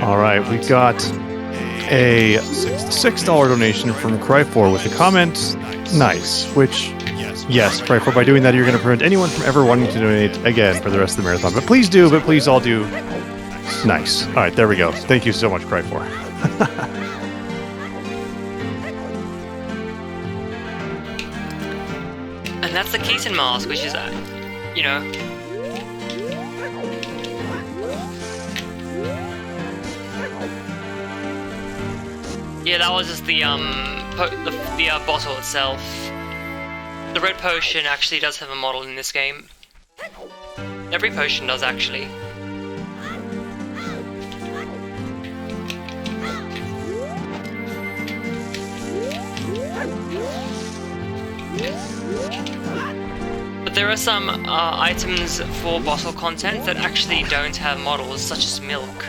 Alright, we got a $6 donation from Cry4 with a comment, nice, which, yes, Cry4, by doing that you're going to prevent anyone from ever wanting to donate again for the rest of the marathon. But please do, but please all do. Nice. Alright, there we go. Thank you so much, Cry4. And that's the Keaton mask, which is, you know... Yeah, that was just the bottle itself. The red potion actually does have a model in this game. Every potion does, actually. But there are some items for bottle content that actually don't have models, such as milk.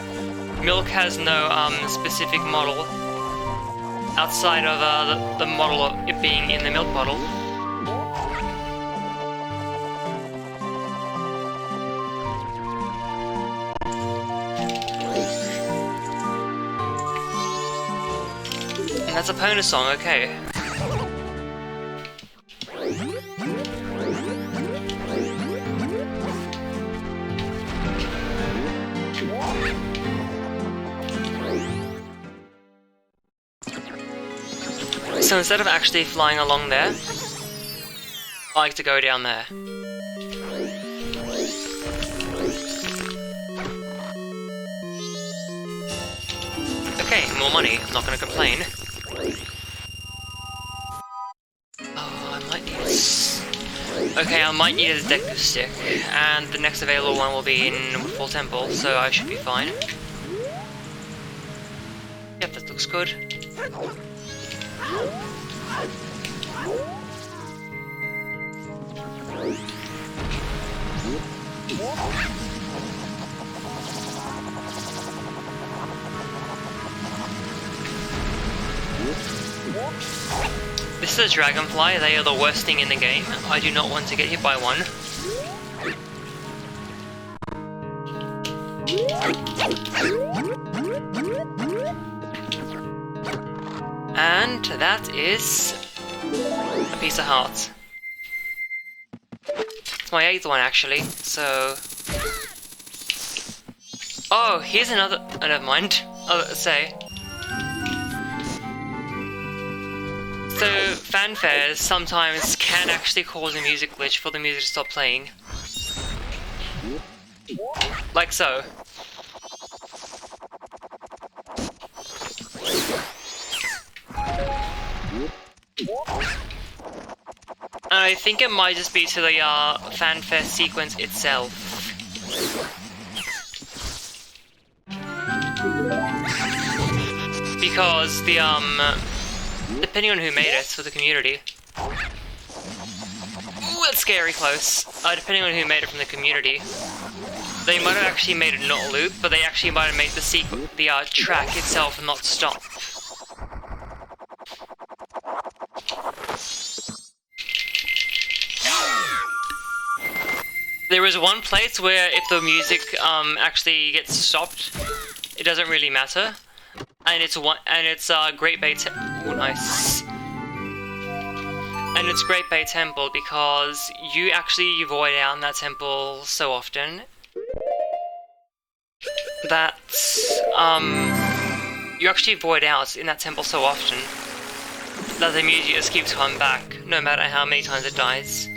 Milk has no specific model outside of the model of it being in the milk bottle. And that's a Pona song, okay. So instead of actually flying along there, I like to go down there. Okay, more money, I'm not gonna complain. Oh, I might need okay, I might need a detective stick, and the next available one will be in Full Temple, so I should be fine. Yep, that looks good. This is a dragonfly, they are the worst thing in the game. I do not want to get hit by one. And that is a piece of heart. It's my 8th one actually, so... Oh, here's another... Oh, never mind. I'll say. So, fanfares sometimes can actually cause a music glitch for the music to stop playing. Like so. I think it might just be to the fanfare sequence itself. Because the depending on who made it for the community. Ooh, that's scary close. Depending on who made it from the community, they might have actually made it not loop, but they actually might have made the track itself not stop. There is one place where if the music actually gets stopped, it doesn't really matter, and it's Great Bay. Oh, nice. And it's Great Bay Temple because you actually void out in that temple so often that, you actually void out in that temple so often that the music just keeps coming back, no matter how many times it dies.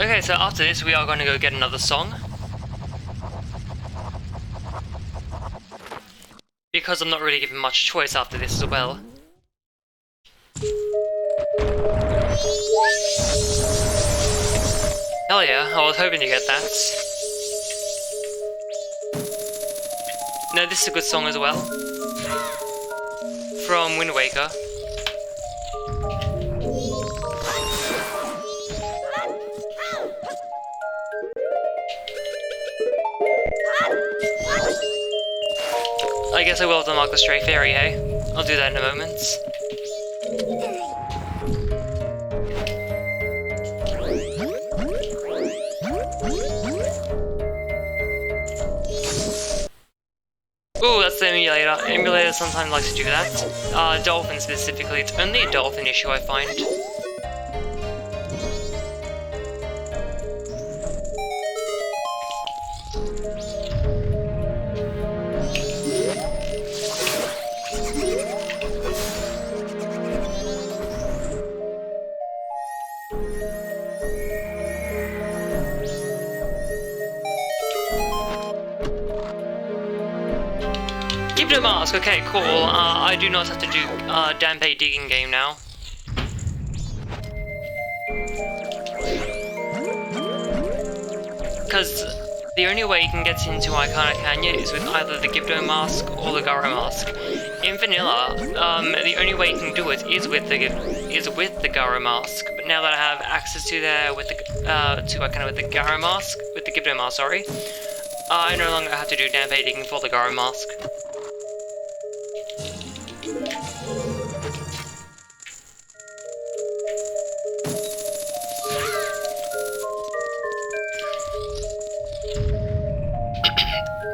Okay, so after this we are going to go get another song. Because I'm not really given much choice after this as well. Hell yeah, I was hoping to get that. No, this is a good song as well. From Wind Waker. I guess I will have to mark the Stray Fairy, hey? I'll do that in a moment. Ooh, that's the emulator. Emulator sometimes likes to do that. Dolphin specifically. It's only a Dolphin issue, I find. Keep the mask, okay, cool. I do not have to do Dampe digging game now. Because the only way you can get into Icona Canyon is with either the Gibdo mask or the Garo mask. In vanilla, the only way you can do it is with the Garo mask. But now that I have access to there with the with the Garo mask, with the Gibdo mask, sorry, I no longer have to do Dampe digging for the Garo mask.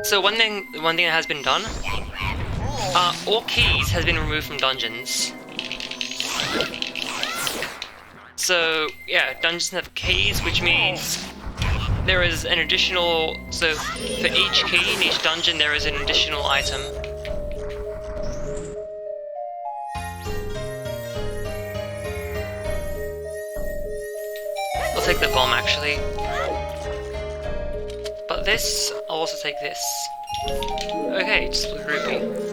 So one thing that has been done, all keys has been removed from dungeons. So yeah, dungeons have keys, which means there is an additional, so for each key in each dungeon there is an additional item. I'll take the bomb actually. But this, I'll also take this. Okay, just blue rupee.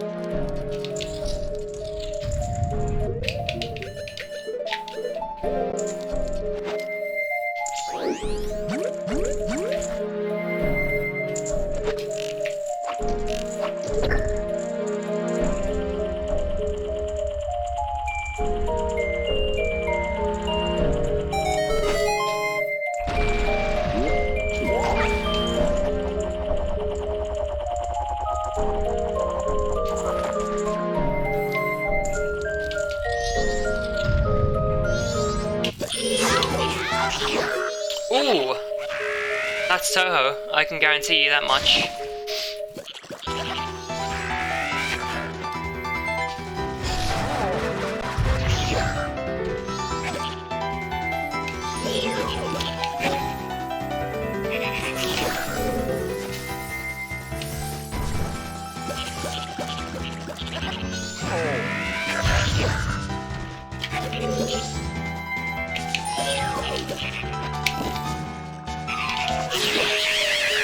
Ooh! That's Toho, I can guarantee you that much.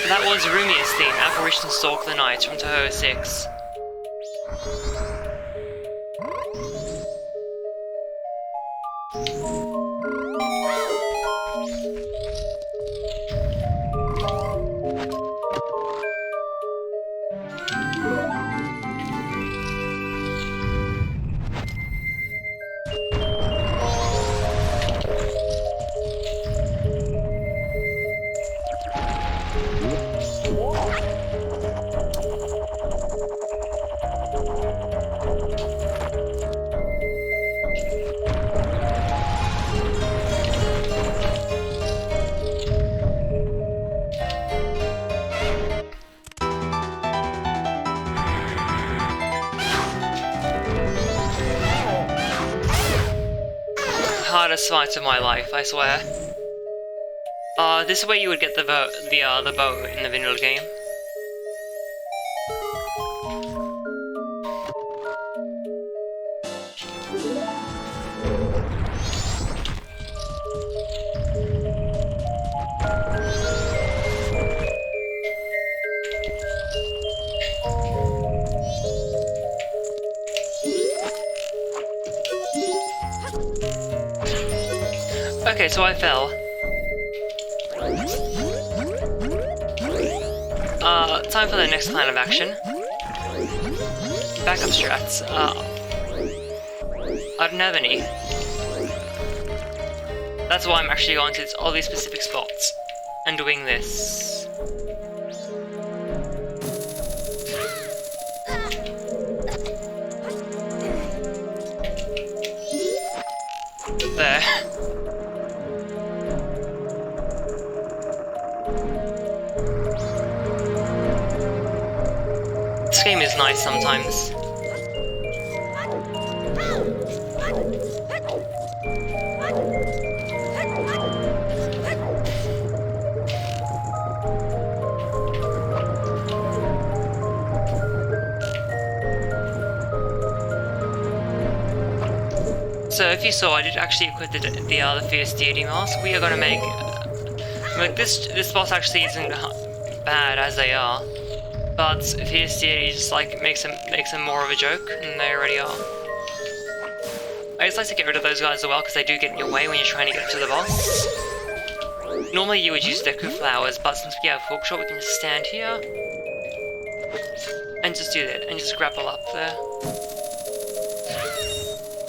That was Rumia's theme, Apparition Stalk the Night from Toho 6. hardest fights of my life, I swear. This is where you would get the bow in the vanilla game. Okay, so I fell. Time for the next plan of action. Backup strats. I don't have any. That's why I'm actually going to all these specific spots and doing this. There. This game is nice sometimes. So if you saw, I did actually equip the Fierce Deity mask. We are gonna make... like, this boss actually isn't bad as they are. But Fierce Deity just like makes them more of a joke than they already are. I just like to get rid of those guys as well because they do get in your way when you're trying to get to the boss. Normally you would use Deku Flowers, but since we have Hookshot we can just stand here and just do that and just grapple up there.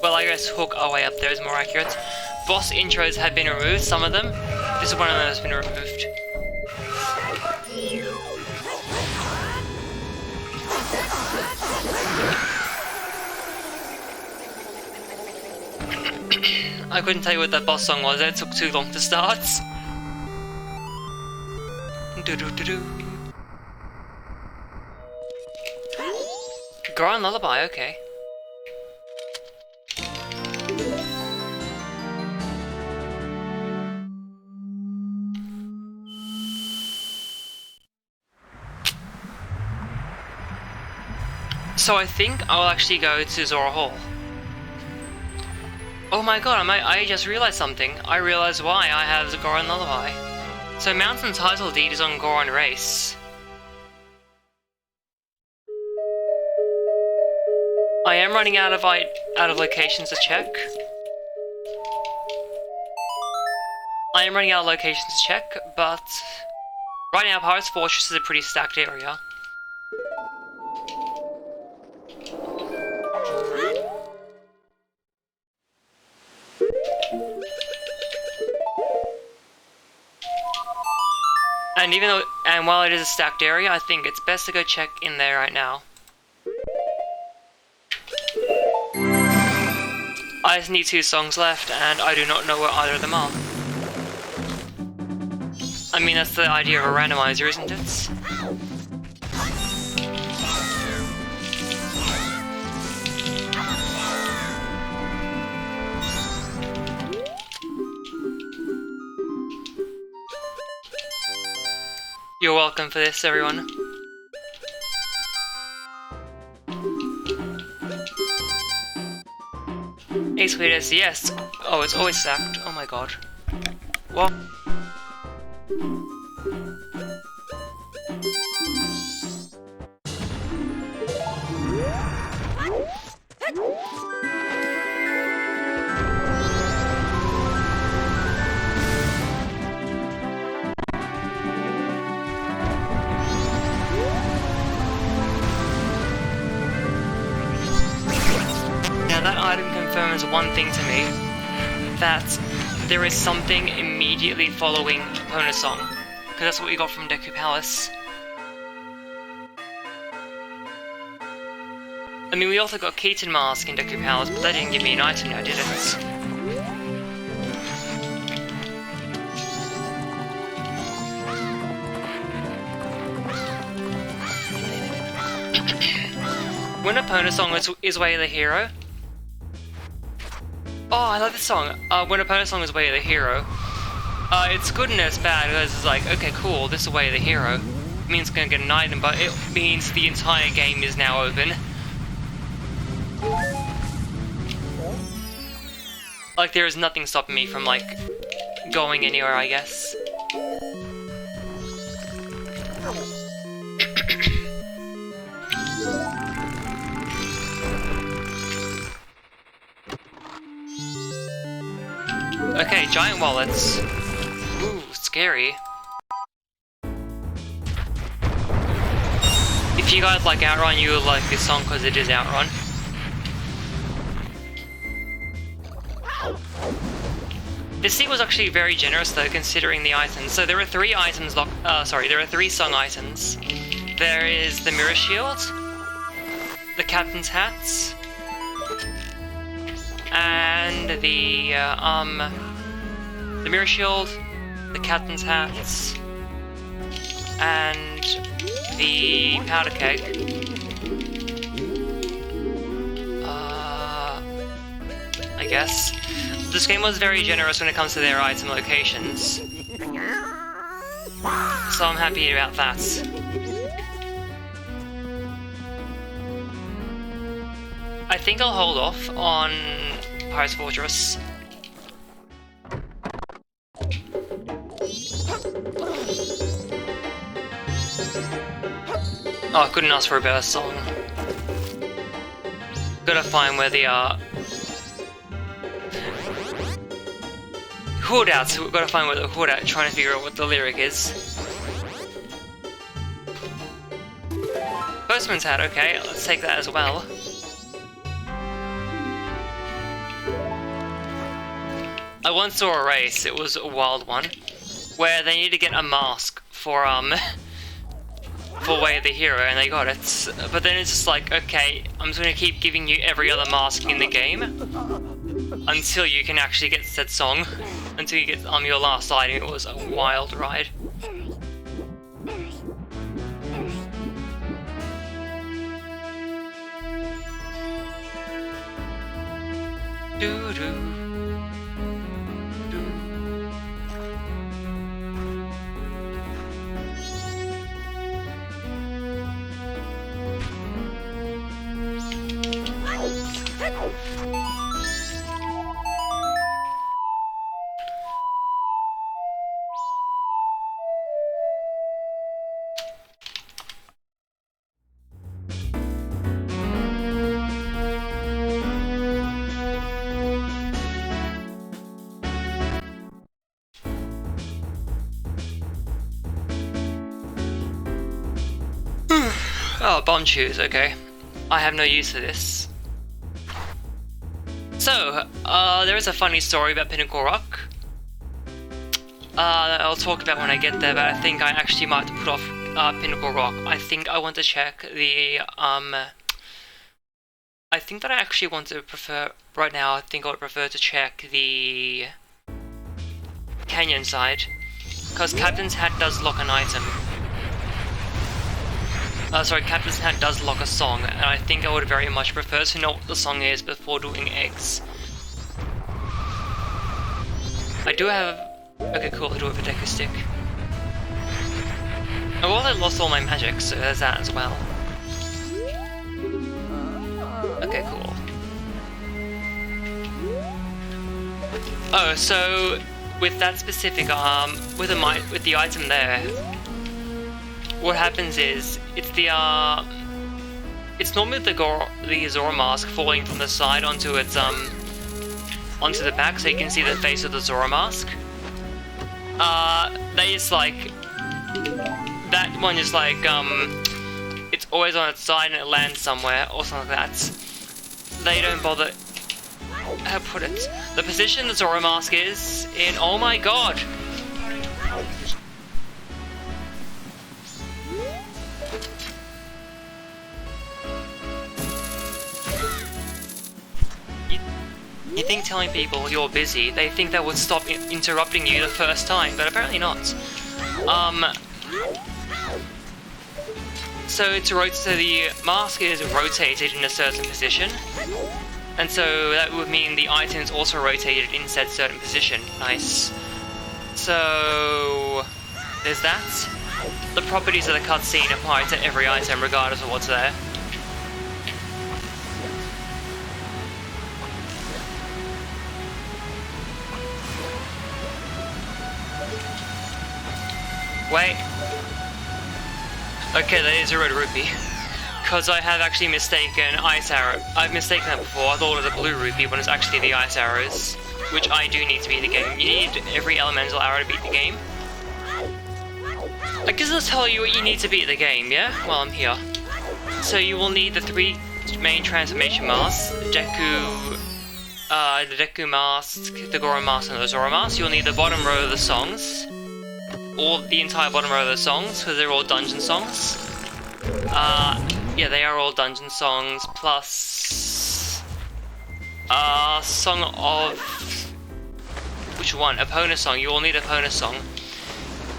Well, I guess hook our way up there is more accurate. Boss intros have been removed, some of them. This is one of them that's been removed. I couldn't tell you what that boss song was, it took too long to start. Goron Lullaby, okay. So I think I'll actually go to Zora Hall. Oh my god, I just realized something. I realized why I have the Goron Lullaby. So Mountain Title Deed is on Goron Race. I am running out of locations to check. But right now Pirate's Fortress is a pretty stacked area. And while it is a stacked area, I think it's best to go check in there right now. I just need 2 songs left, and I do not know where either of them are. I mean, that's the idea of a randomizer, isn't it? You're welcome for this, everyone. Ace Cletus, yes. Oh, it's always stacked. Oh my god. What? That item confirms one thing to me, that there is something immediately following Epona Song, because that's what we got from Deku Palace. I mean, we also got Keaton Mask in Deku Palace, but that didn't give me an item now, did it? When Epona Song is Way the Hero, Oh, I love this song. When opponent's song is Way of the Hero. It's good and it's bad because it's like, okay, cool, this is Way of the Hero. It means it's gonna get an item, but it means the entire game is now open. Like, there is nothing stopping me from, like, going anywhere, I guess. Okay, giant wallets. Ooh, scary. If you guys like Outrun, you will like this song because it is Outrun. This scene was actually very generous though, considering the items. So there are 3 items there are 3 song items. There is the mirror shield, the captain's hats, and the mirror shield, the captain's hats, and the powder keg. I guess. This game was very generous when it comes to their item locations. So I'm happy about that. I think I'll hold off on Pirate's Fortress. Oh, I couldn't ask for a better song. Gotta find where the hoardouts. We've gotta find where the hoardout. Trying to figure out what the lyric is. Postman's hat. Okay, let's take that as well. I once saw a race. It was a wild one, where they needed to get a mask for Way of the Hero, and they got it. But then it's just like, okay, I'm just gonna keep giving you every other mask in the game until you can actually get said song. Until you get your last item. It was a wild ride. Doo doo. Oh, bomb shoes, okay. I have no use for this. So, there is a funny story about Pinnacle Rock. I'll talk about when I get there, but I think I actually might have to put off Pinnacle Rock. I think I want to check the, I think that I actually want to prefer, right now, I think I would prefer to check the canyon side. Because Captain's Hat does lock an item. Captain's Hat does lock a song, and I think I would very much prefer to know what the song is before doing eggs. I do have... Okay, cool, I do have a Deku Stick. Oh, well, I lost all my magic, so there's that as well. Okay, cool. Oh, so... with that specific, with the item there... what happens is, it's the, it's normally the Zora mask falling from the side onto its, onto the back, so you can see the face of the Zora mask. They just like, that one is like, it's always on its side and it lands somewhere, or something like that. They don't bother, how to put it, the position the Zora mask is in, oh my god! You think telling people you're busy, they think that would stop interrupting you the first time, but apparently not. So the mask is rotated in a certain position, And so that would mean the items also rotated in said certain position. Nice. So there's that. The properties of the cutscene apply to every item regardless of what's there. Wait. Okay, that is a red rupee. Because I have actually mistaken ice arrow. I've mistaken that before. I thought it was a blue rupee when it's actually the ice arrows. Which I do need to beat the game. You need every elemental arrow to beat the game. I guess I'll tell you what you need to beat the game, yeah? While I'm here. So you will need the 3 main transformation masks. The Deku mask, the Goron mask, and the Zoro mask. You'll need the bottom row of the songs. Or the entire bottom row of the songs, because they're all dungeon songs. Yeah, they are all dungeon songs, plus... song of... Which one? Epona song. You will need Epona song.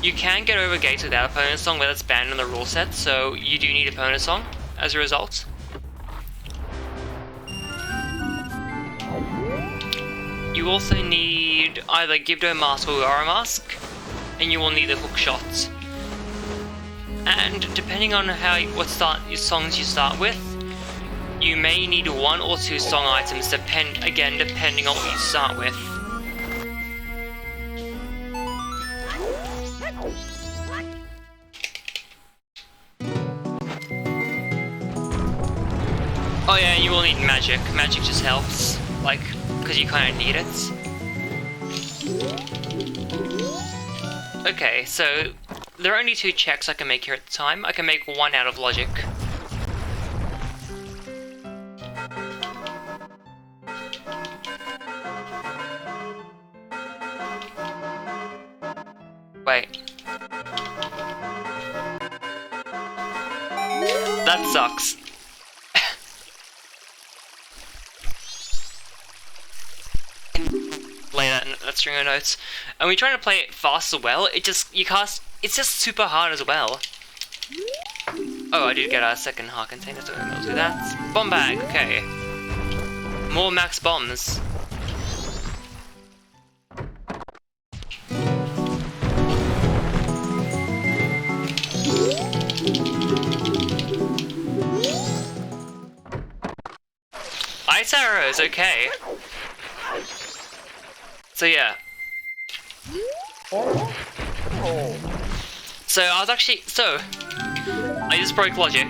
You can get over gates without Epona song, but that's banned in the rule set, so you do need Epona song as a result. You also need either Gibdo mask or Gara mask, and you will need the hook shots. And depending on what songs you start with, you may need 1 or 2 song items, depending on what you start with. Oh yeah, you will need magic. Magic just helps, like, because you kind of need it. Okay, so there are only 2 checks I can make here at the time. I can make 1 out of logic. Wait. That sucks. Lay that in that string of notes. And we're trying to play it fast as well. It's just super hard as well. Oh, I did get a second heart container, so I'll do that. Bomb bag, okay. More max bombs. Ice arrows, okay. So yeah. So I just broke logic.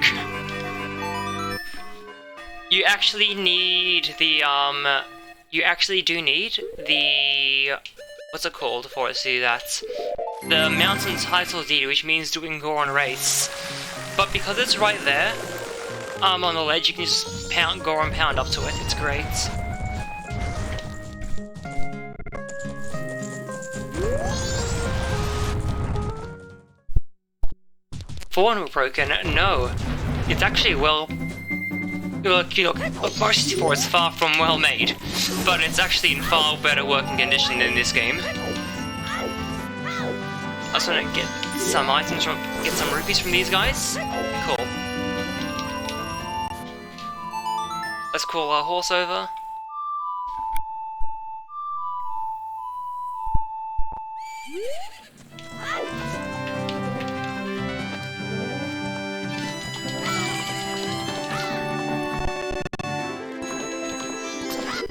You actually need the, you actually do need the, what's it called for us to do that? The mountain title deed, which means doing Goron race. But because it's right there, on the ledge, you can just Goron pound up to it, it's great. Four were broken? No. It's actually Mario 64 is far from well made, but it's actually in far better working condition than this game. I just want to get some items get some rupees from these guys. Cool. Let's call our horse over.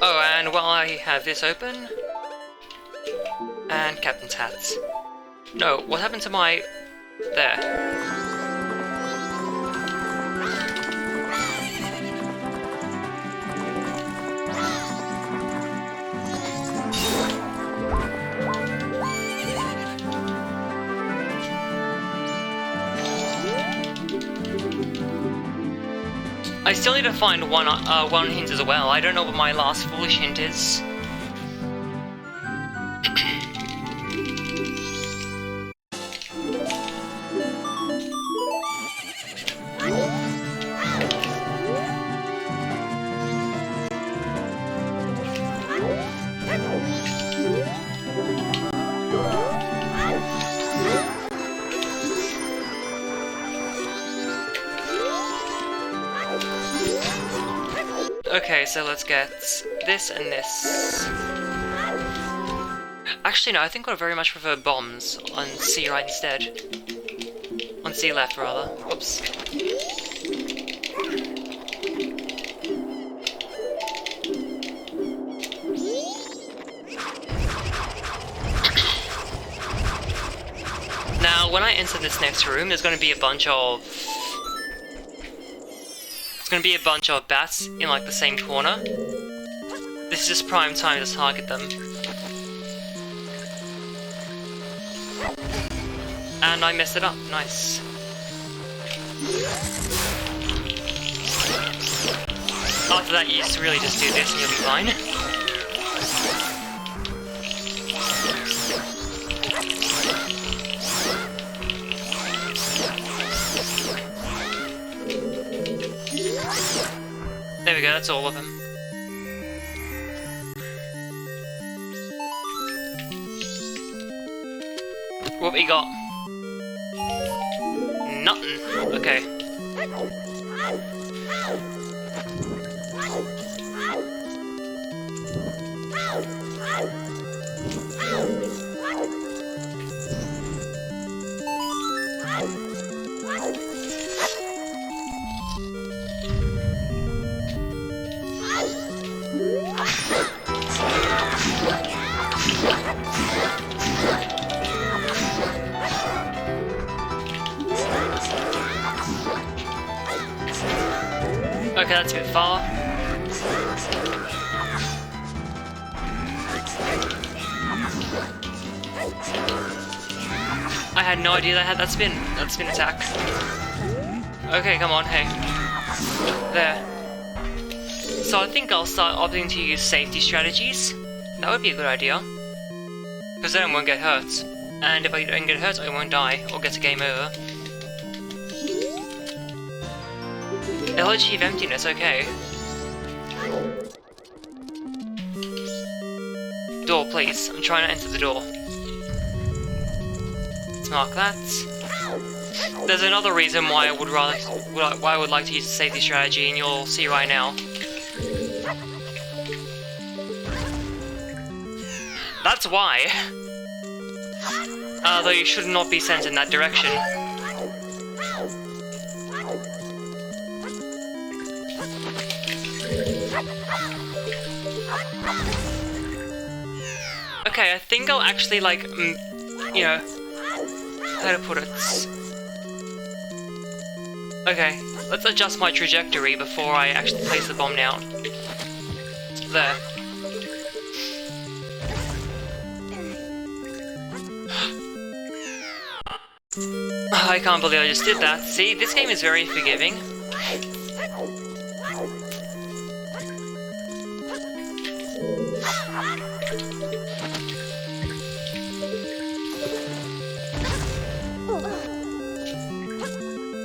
Oh, and while I have this open... And Captain's hat. No, what happened to my... There. I still need to find one hint as well. I don't know what my last foolish hint is. Okay, so let's get this and this. Actually, no, I think I very much prefer bombs on C right instead. On C left, rather. Oops. Now, when I enter this next room, there's going to be a bunch of... It's going to be a bunch of bats in, like, the same corner. This is just prime time to target them. And I messed it up. Nice. After that, you just really just do this and you'll be fine. There we go, that's all of them. What we got? Nothing. Okay. Okay, that's a bit far. I had no idea that I had that spin attack. Okay, come on, hey. There. So I think I'll start opting to use safety strategies. That would be a good idea. Because then I won't get hurt. And if I don't get hurt, I won't die or get a game over. It'll achieve emptiness, okay. Door, please. I'm trying to enter the door. Let's mark that. There's another reason why I would like to use a safety strategy, and you'll see right now. That's why. Though you should not be sent in that direction. Okay, I think I'll actually, like, you know, how to put it. Okay, let's adjust my trajectory before I actually place the bomb down. There. I can't believe I just did that. See, this game is very forgiving.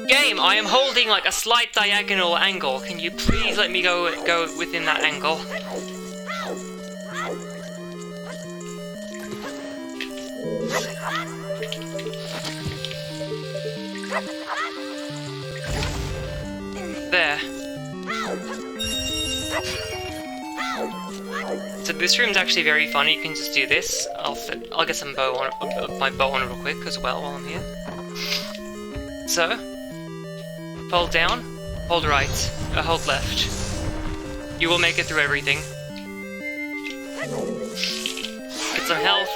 Game, I am holding like a slight diagonal angle. Can you please let me go within that angle? There. So this room's actually very funny. You can just do this. I'll get some my bow on real quick as well while I'm here. So, hold down, hold right, hold left. You will make it through everything. Get some health.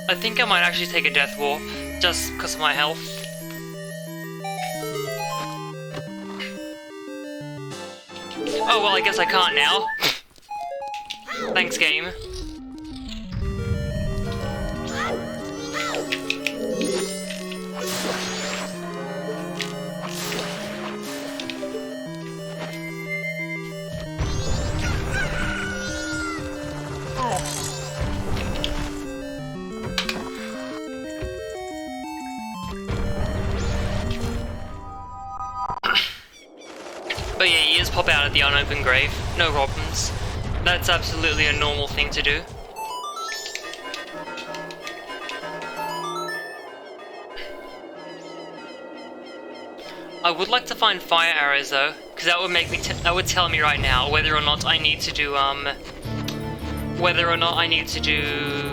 I think I might actually take a death warp, just because of my health. Oh well, I guess I can't now. Thanks, game. pop out of the unopened grave. No problems. That's absolutely a normal thing to do. I would like to find fire arrows though, because that would make me that would tell me right now whether or not I need to do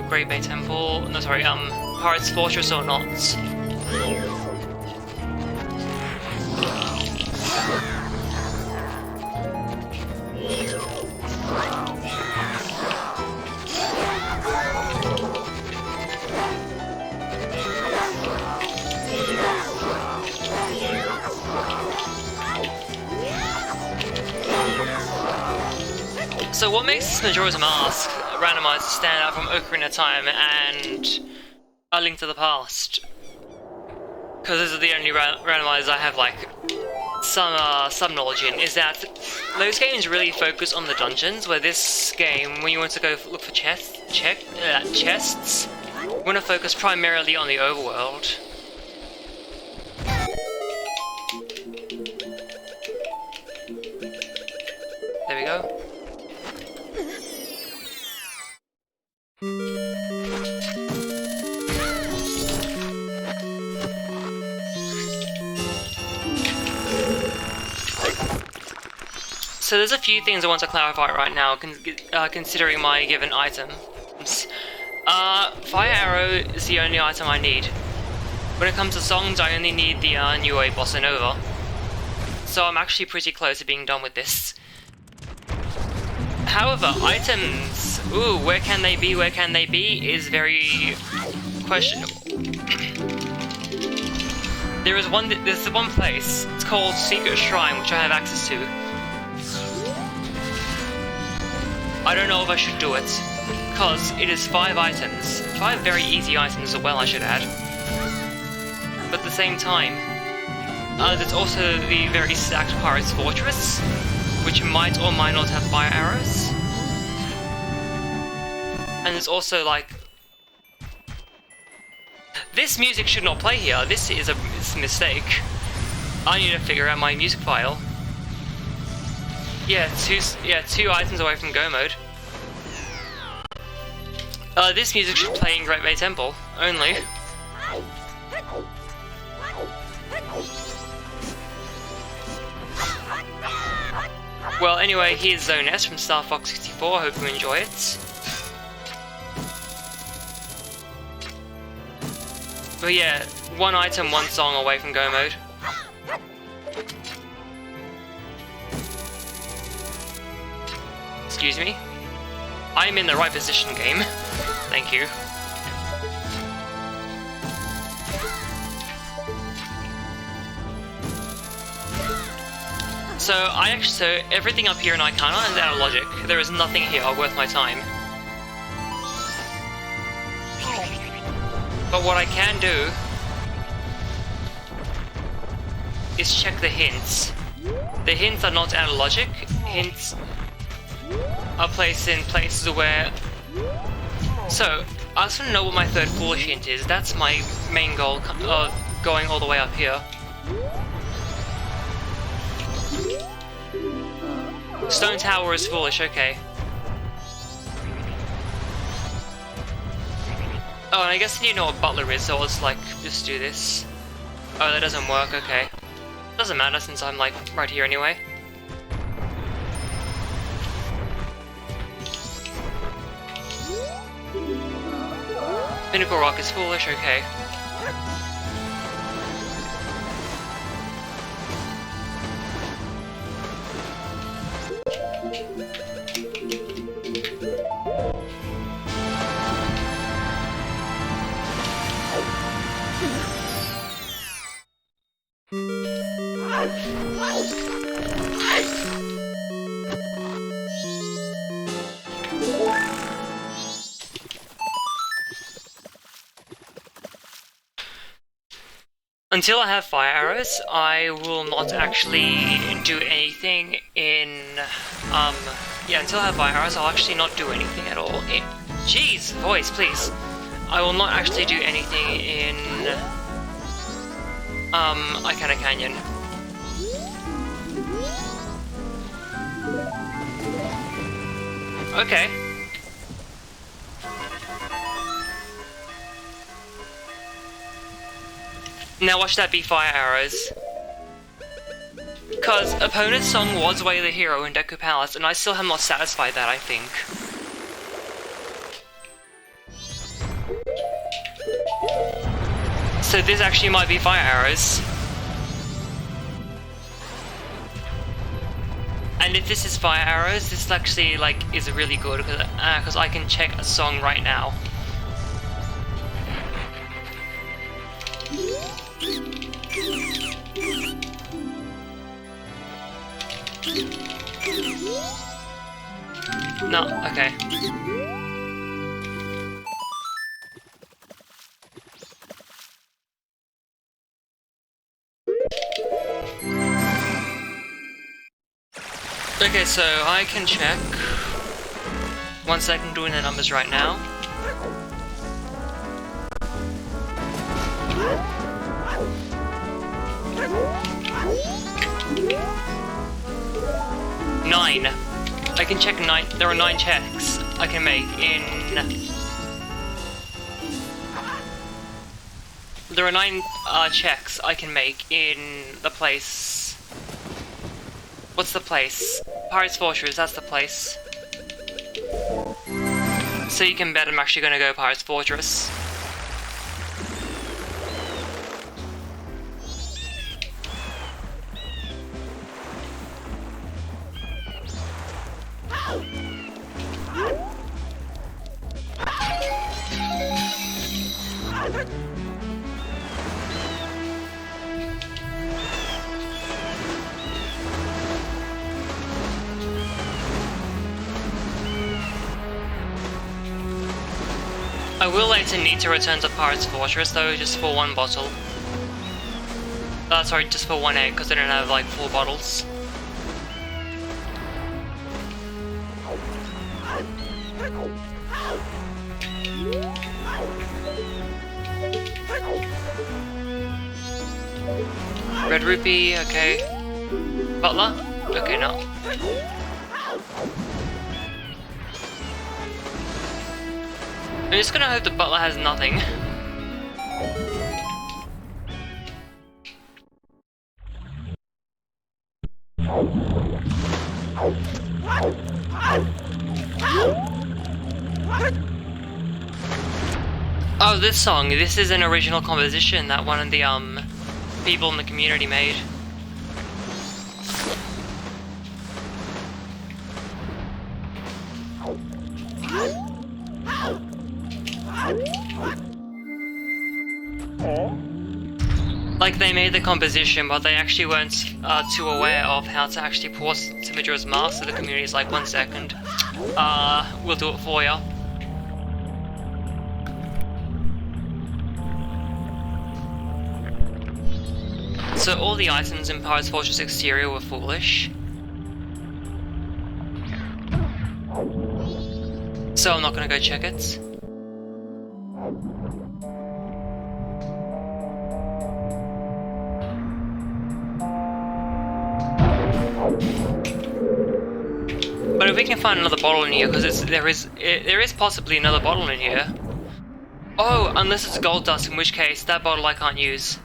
Great Bay Temple. No, sorry, Pirate's Fortress or not. So what makes Majora's Mask Randomizer stand out from Ocarina of Time and A Link to the Past? Because those are the only randomizers I have like some knowledge in, is that those games really focus on the dungeons, where this game, when you want to go look for chests, you want to focus primarily on the overworld. There we go. So there's a few things I want to clarify right now, considering my given items. Fire Arrow is the only item I need. When it comes to songs, I only need the New Wave Bossa Nova. So I'm actually pretty close to being done with this. However, items, where can they be, is very questionable. There's the one place, it's called Secret Shrine, which I have access to. I don't know if I should do it, because it is 5 items. 5 very easy items as well, I should add. But at the same time, there's also the very stacked Pirate's Fortress, which might or might not have fire arrows. And there's also like... This music should not play here, this is a mistake. I need to figure out my music file. Yeah, 2 items away from go mode. This music should play in Great Bay Temple, only. Well, anyway, here's Zone S from Star Fox 64, I hope you enjoy it. But yeah, 1 item, 1 song away from go mode. Excuse me? I'm in the right position, game. Thank you. So everything up here in Icona is out of logic. There is nothing here worth my time. But what I can do is check the hints. The hints are not out of logic. Hints are placed in places where... So, I just want to know what my third foolish hint is. That's my main goal, going all the way up here. Stone Tower is foolish, okay. Oh, and I guess I need to know what Butler is, so I'll just do this. Oh, that doesn't work, okay. Doesn't matter since I'm like right here anyway. Pinnacle Rock is foolish, okay. Until I have fire arrows, I will not actually do anything in, yeah, until I have fire arrows, I'll actually not do anything at all. Jeez, voice, please. I will not actually do anything in, Icona Canyon. Okay. Now watch that be fire arrows. Because opponent's song was Way the Hero in Deku Palace, and I still have not satisfied that, I think. So this actually might be fire arrows. And if this is fire arrows, this actually like is really good because I can check a song right now. No, okay. Okay, so I can check. 1 second, doing the numbers right now. Nine. I can check 9. There are 9 checks I can make in. There are 9 checks I can make in the place. What's the place? Pirate's Fortress, that's the place. So you can bet I'm actually gonna go Pirate's Fortress. I will later need to return to Pirate's Fortress though, just for 1 bottle. Sorry, just for 1 egg, because I don't have like 4 bottles. Red rupee, okay. Butler? Okay, no. I'm just gonna hope the butler has nothing. Oh, this song. This is an original composition that one of the people in the community made. Like, they made the composition, but they actually weren't too aware of how to actually port to Majora's Mask, so the community's like, 1 second. We'll do it for ya. So all the items in Pirate's Fortress exterior were foolish. So I'm not gonna go check it. But if we can find another bottle in here, because there is possibly another bottle in here. Oh, unless it's gold dust, in which case that bottle I can't use.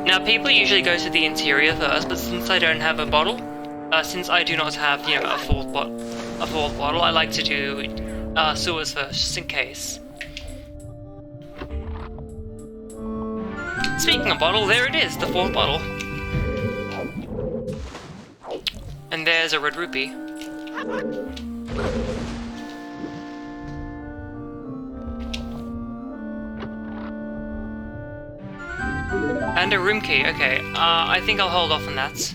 Now, people usually go to the interior first, but since I don't have a bottle, since I do not have, you know, a fourth bottle, I like to do sewers first, just in case. Speaking of bottle, there it is, the 4th bottle. And there's a red rupee. And a room key, okay. I think I'll hold off on that.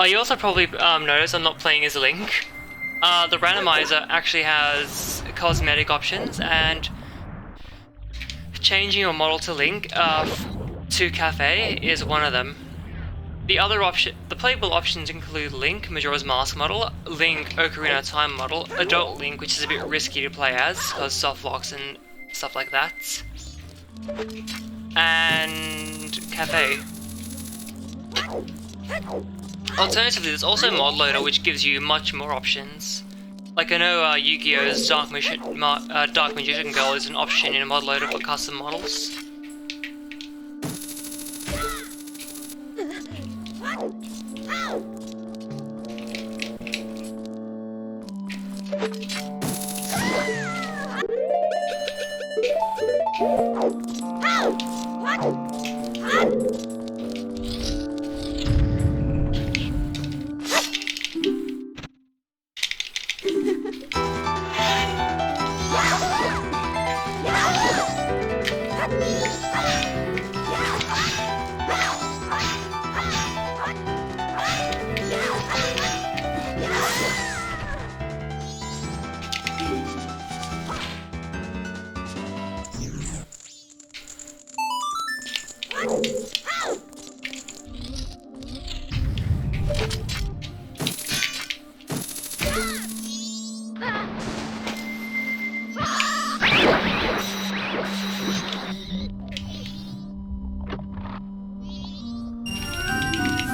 You also probably noticed I'm not playing as Link. The Randomizer actually has cosmetic options, and changing your model to Link to Cafe is one of them. The playable options include Link, Majora's Mask model, Link, Ocarina of Time model, Adult Link, which is a bit risky to play as, because soft locks and stuff like that, and Cafe. Alternatively, there's also Mod Loader, which gives you much more options. Like I know Yu-Gi-Oh's Dark Magician Girl is an option in a Mod Loader for custom models.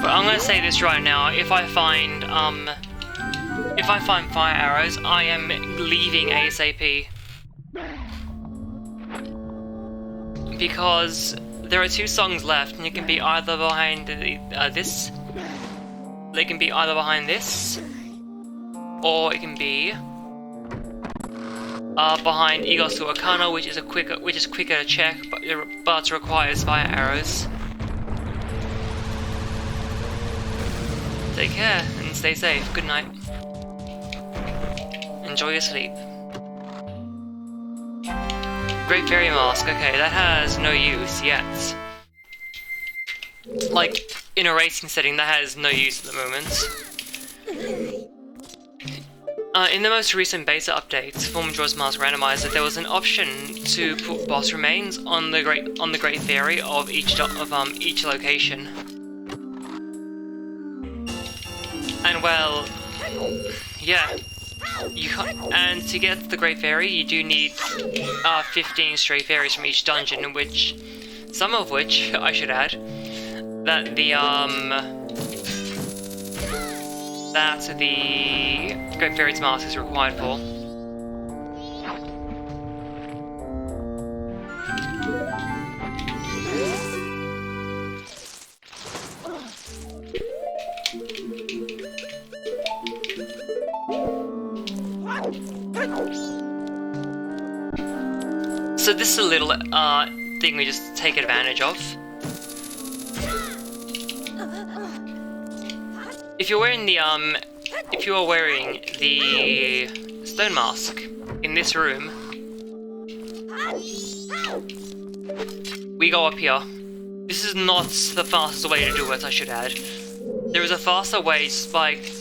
But I'm gonna say this right now, if I find fire arrows, I am leaving ASAP. Because there are 2 songs left, and it can be either behind this. They can be either behind this, or it can be behind Eagles to Arcana, which is quicker to check, but it requires fire arrows. Take care and stay safe. Good night. Enjoy your sleep. Great Fairy Mask. Okay, that has no use yet. Like, in a racing setting, that has no use at the moment. In the most recent beta update for Majora's Mask Randomizer, there was an option to put boss remains on the Great Fairy of each location. And well, yeah, and to get the Great Fairy, you do need 15 stray fairies from each dungeon, some of which I should add, that the Great Fairy's Mask is required for. So this is a little thing we just take advantage of. If you're wearing the stone mask in this room, we go up here. This is not the fastest way to do it, I should add. There is a faster way, Spike.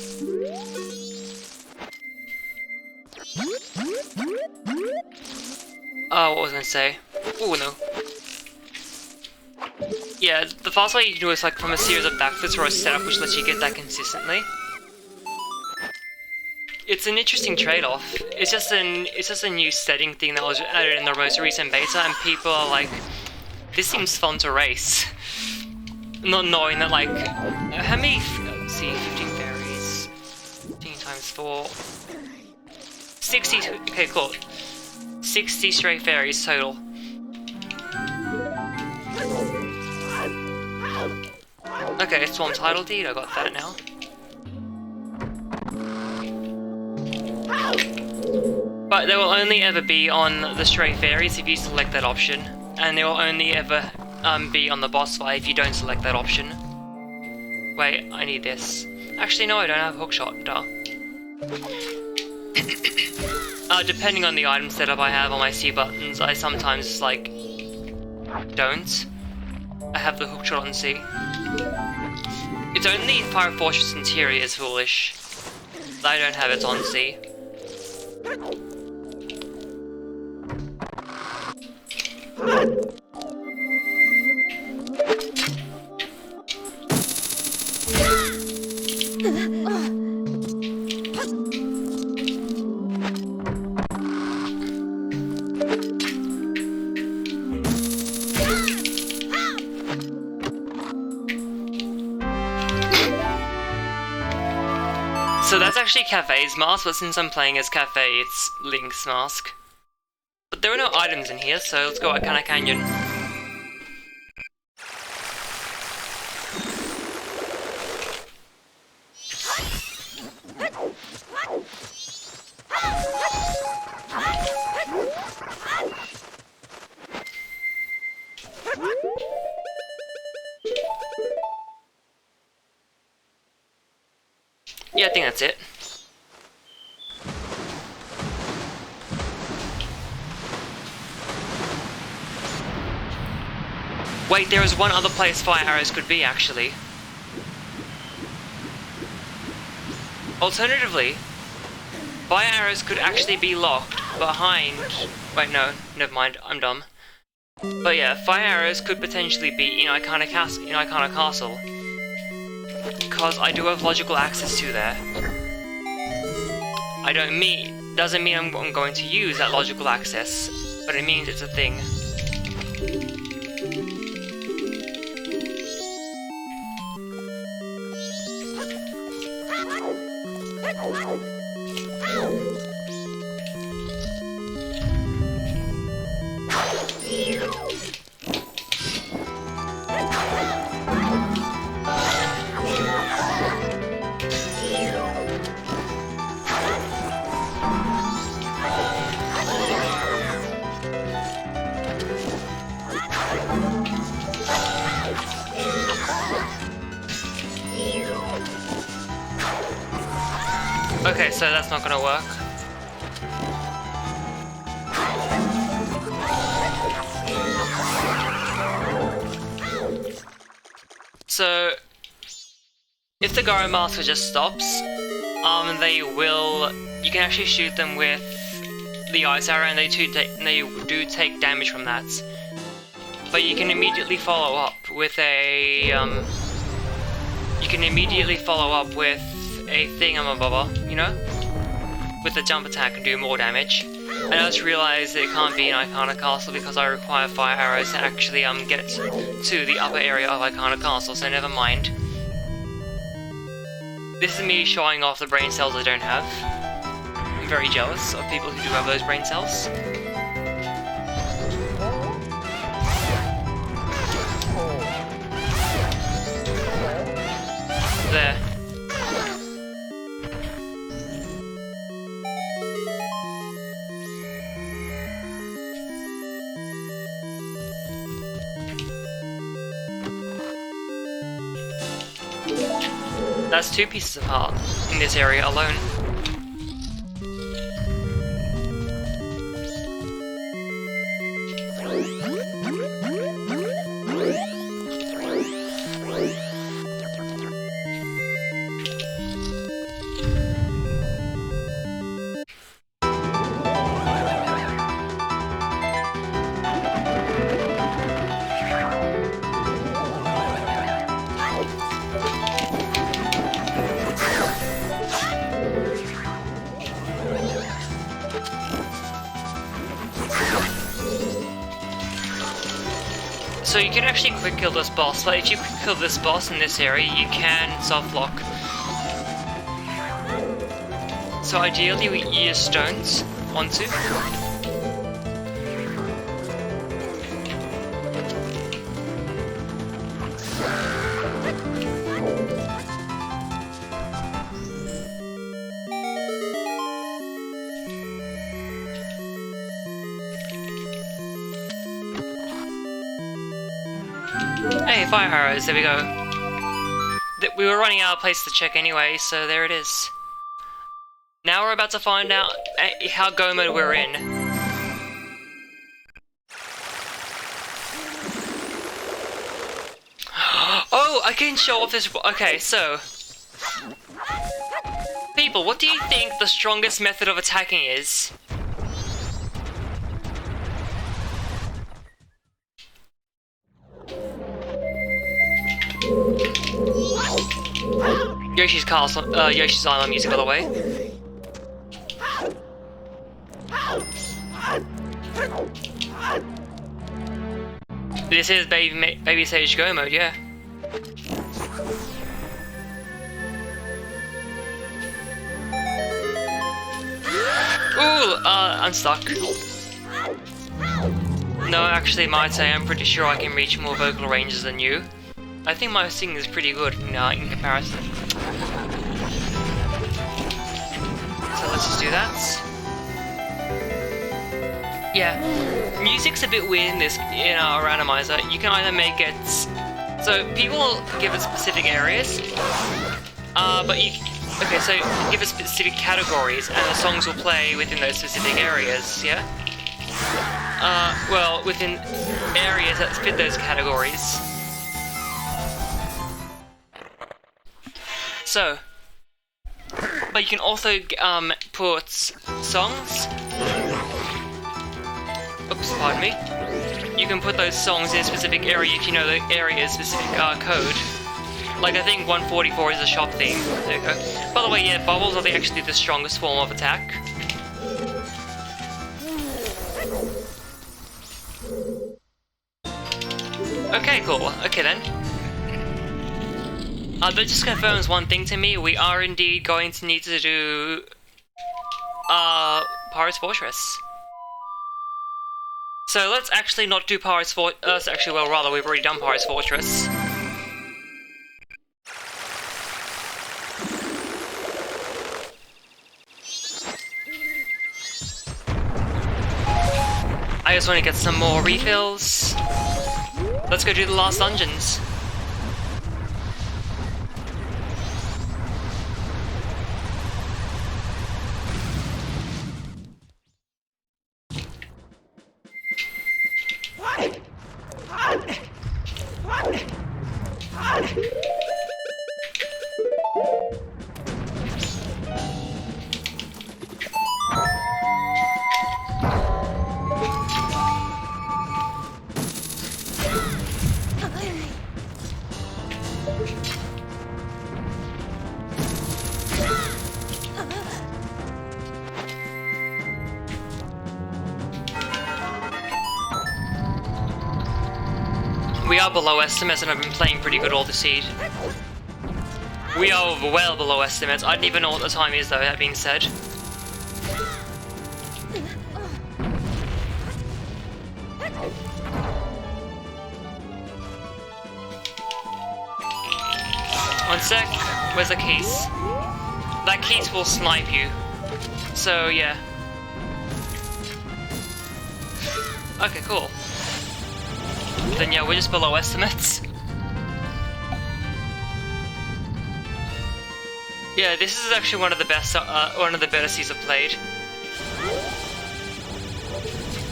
What was I gonna say? Oh no. Yeah, the fast way you can do it is like from a series of backflips or a setup which lets you get that consistently. It's an interesting trade-off. It's just a new setting thing that was added in the most recent beta, and people are like, this seems fun to race. Not knowing that, like, how many, let's see, 15 fairies, 15 times 4, 60, okay, cool. 60 stray fairies total. Okay, Swarm Title Deed, I got that now. But they will only ever be on the stray fairies if you select that option, and they will only ever be on the boss fight if you don't select that option. Wait, I need this. Actually, no, I don't have hookshot, duh. Depending on the item setup I have on my C buttons, I sometimes, like, don't. I have the hookshot on C. It's only Fire Fortress Interior is foolish. I don't have it on C. So that's actually Cafe's mask, but since I'm playing as Cafe, it's Link's mask. But there are no items in here, so let's go Arcana Canyon. Yeah, I think that's it. Wait, there is one other place fire arrows could be, actually. Alternatively, fire arrows could actually be locked behind... Wait, no, never mind, I'm dumb. But yeah, fire arrows could potentially be in Icona Castle. Because I do have logical access to there. Doesn't mean I'm going to use that logical access, but it means it's a thing. Okay, so that's not gonna work. So, if the Gyro Master just stops, you can actually shoot them with the Ice Arrow, and they do take damage from that. But you can immediately follow up with a, thingamabobber, you know? With a jump attack and do more damage. And I just realized that it can't be in Icona Castle because I require fire arrows to actually get to the upper area of Icona Castle, so never mind. This is me showing off the brain cells I don't have. I'm very jealous of people who do have those brain cells. There. That's 2 pieces of heart in this area alone. So you can actually quick kill this boss, but if you quick kill this boss in this area, you can soft lock. So ideally we use stones onto. Hey, fire arrows, there we go. We were running out of place to check anyway, so there it is. Now we're about to find out how go mode we're in. Oh Oh, I can show off this. Okay, so people, what do you think the strongest method of attacking is? Yoshi's Island music, by the way. This is baby stage go mode, yeah. Ooh, I'm stuck. No, actually, might say I'm pretty sure I can reach more vocal ranges than you. I think my singing is pretty good in comparison. So let's just do that. Yeah, music's a bit weird in our randomizer. You can either make it so people give it specific areas, but okay, so you give it specific categories, and the songs will play within those specific areas. Yeah. Well, within areas that fit those categories. So, but you can also put songs. Oops, pardon me. You can put those songs in a specific area if you know the area's specific code. Like, I think 144 is a shop theme. There you go. By the way, yeah, bubbles are actually the strongest form of attack. Okay, cool. Okay then. That just confirms one thing to me. We are indeed going to need to do Pirate's Fortress. So let's actually not do Pirate's Fortress. Actually, well, rather, we've already done Pirate's Fortress. I just want to get some more refills. Let's go do the last dungeons. We are below estimates and I've been playing pretty good all the seed. We are well below estimates. I don't even know what the time is though, that being said. One sec, where's the keys? That keys will snipe you. So yeah. Okay, cool. Then yeah, we're just below estimates. Yeah, this is actually one of the best, one of the better seeds I've played.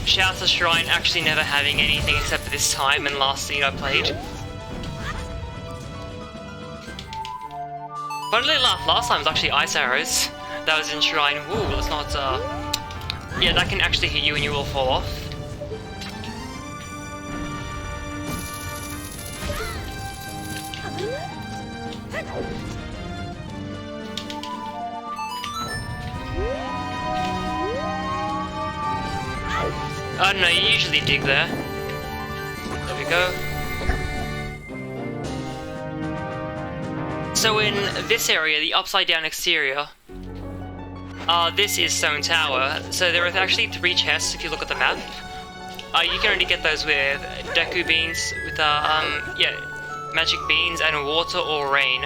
Shout to Shrine actually never having anything except for this time and last seed I played. Funnily enough, last time was actually Ice Arrows. That was in Shrine. Woo, that's not, yeah, that can actually hit you and you will fall off. I don't know, you usually dig there. There we go. So in this area, the upside down exterior, this is Stone Tower. So there are actually 3 chests if you look at the map. You can only get those with Deku Beans, with yeah, Magic Beans and Water or Rain.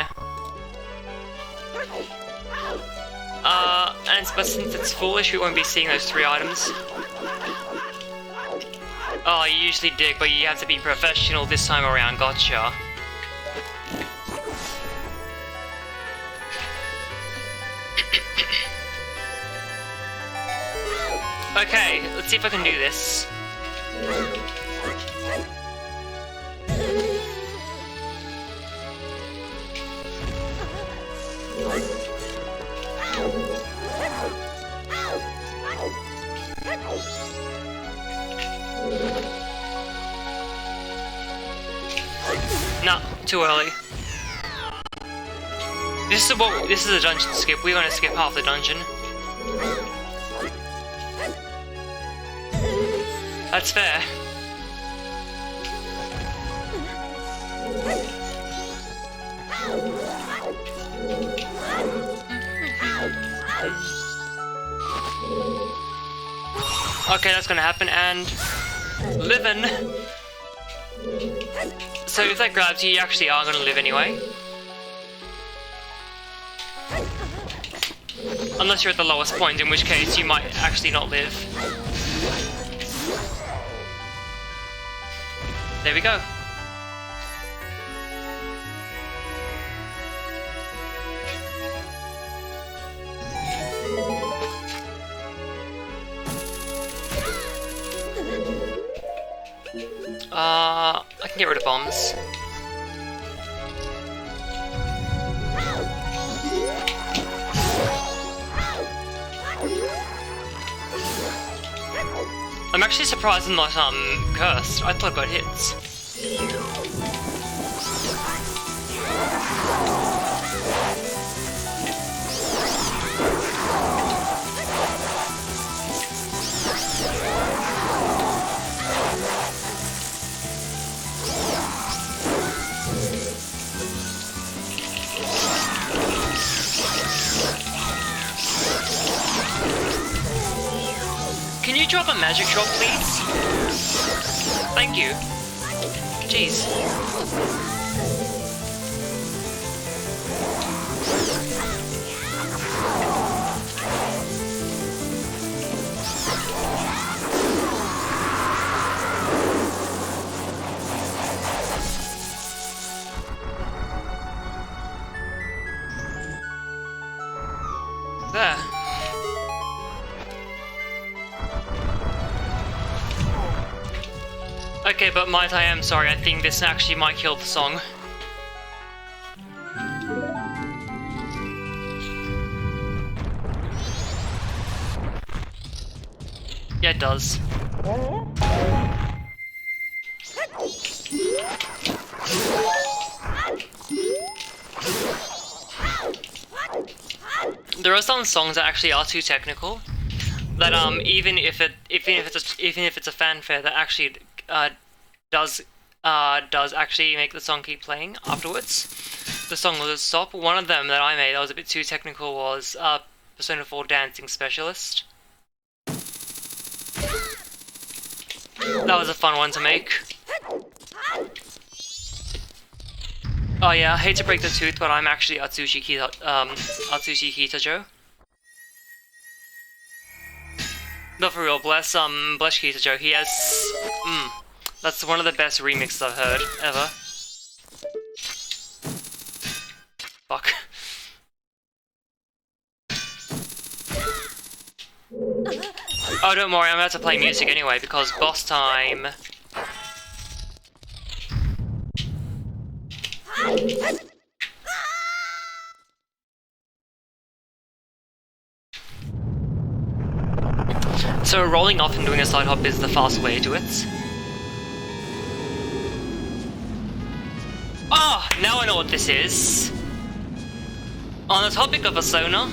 But since it's foolish, we won't be seeing those 3 items. Oh, you usually dig, but you have to be professional this time around, gotcha. Okay, let's see if I can do this. Nah, too early. This is a dungeon skip. We're gonna skip half the dungeon. That's fair. Okay, that's gonna happen, and living. So if that grabs you, you actually are gonna live anyway. Unless you're at the lowest point, in which case you might actually not live. There we go. I can get rid of bombs. I'm actually surprised I'm not cursed. I thought I got hits. Can you drop a magic drop, please? Thank you. Jeez. There. Okay, but Might, I am sorry, I think this actually might kill the song. Yeah, it does. There are some songs that actually are too technical. That even if it's a fanfare, that actually does actually make the song keep playing afterwards. The song will just stop. One of them that I made that was a bit too technical was Persona 4 Dancing Specialist. That was a fun one to make. Oh yeah, I hate to break the tooth, but I'm actually Atsushi Kitajo. No, for real, bless Kitajo. He has that's one of the best remixes I've heard ever. Fuck. Oh, don't worry, I'm about to play music anyway because boss time. So rolling off and doing a side hop is the fast way to do it. Ah, oh, now I know what this is. On the topic of Persona.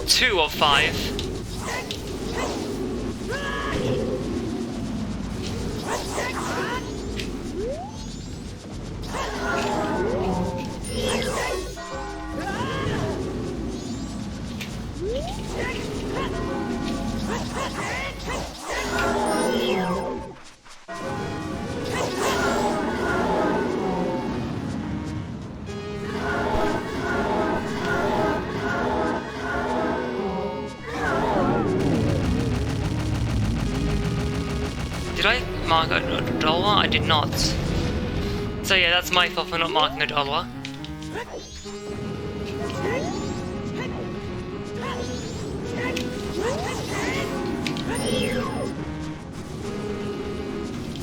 Two of 5. Did I mark a dollar? I did not. So yeah, that's my fault for not marking a dollar.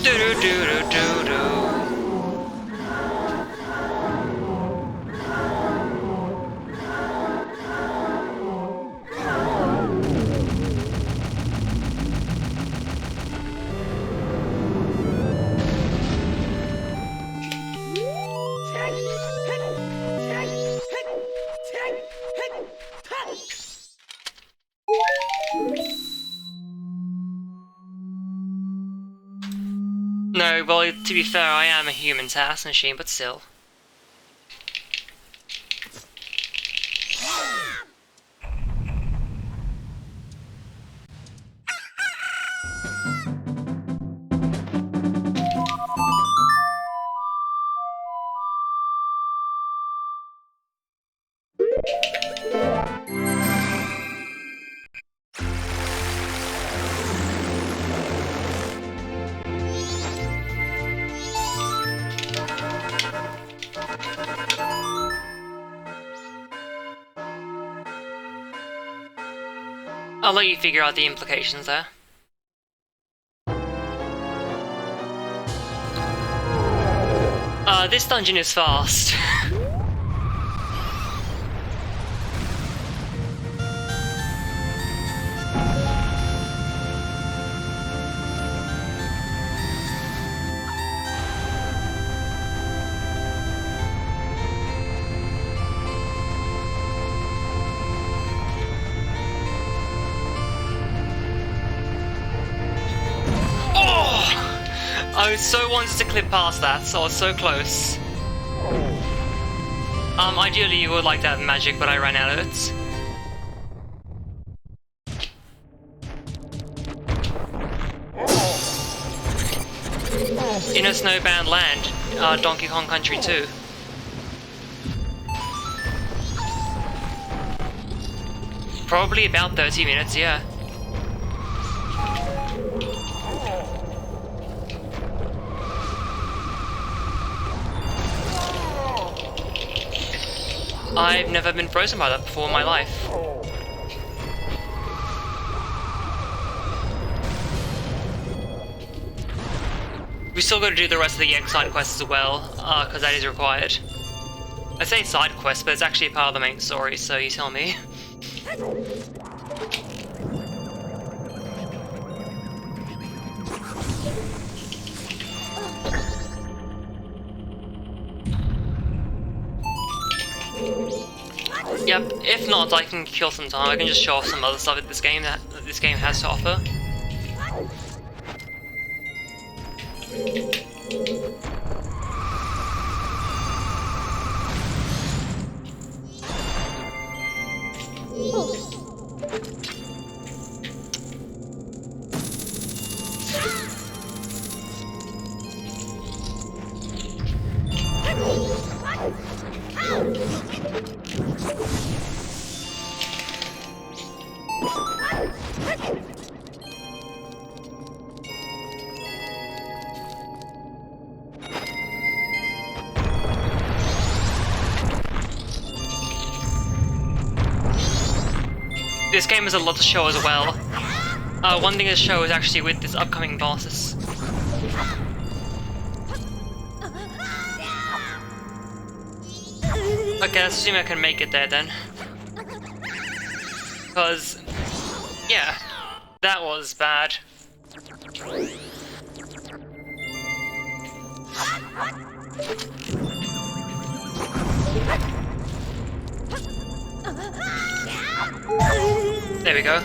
Do do do do do do. No, well, to be fair, I am a human task machine, but still. I'll let you figure out the implications there. This dungeon is fast. I so wanted to clip past that, so I was so close. Ideally you would like to have magic, but I ran out of it. In a snowbound land, Donkey Kong Country 2. Probably about 30 minutes, yeah. I've never been frozen by that before in my life. We still got to do the rest of the egg side quests as well, because that is required. I say side quest, but it's actually a part of the main story, so you tell me. Yep, if not, I can kill some time. I can just show off some other stuff that this game has to offer. This game has a lot to show as well. One thing to show is actually with this upcoming bosses. Okay, let's assume I can make it there then. Because, yeah, that was bad. There we go.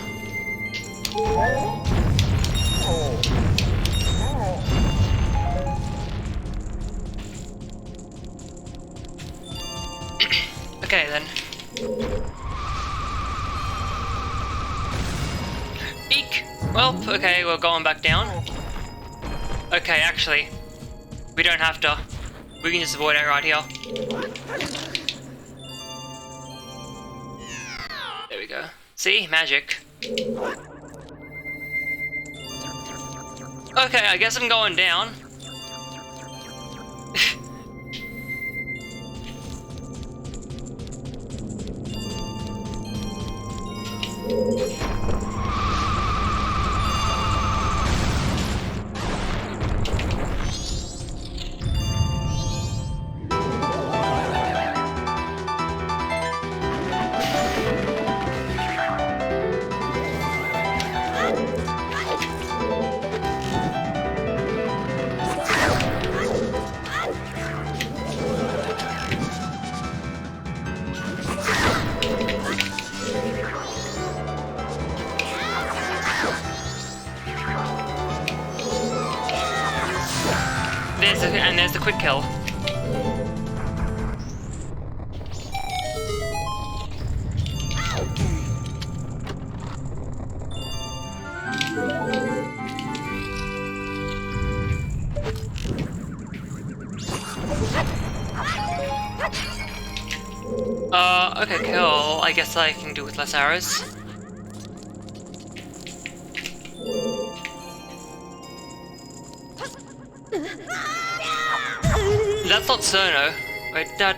Okay then. Eek! Well, okay, we're going back down. Okay, actually, we don't have to. We can just avoid it right here. There we go. See? Magic. Okay, I guess I'm going down. there's the quick kill. Okay, cool. I guess I can do with less arrows. That's not Cerno. Wait, yeah,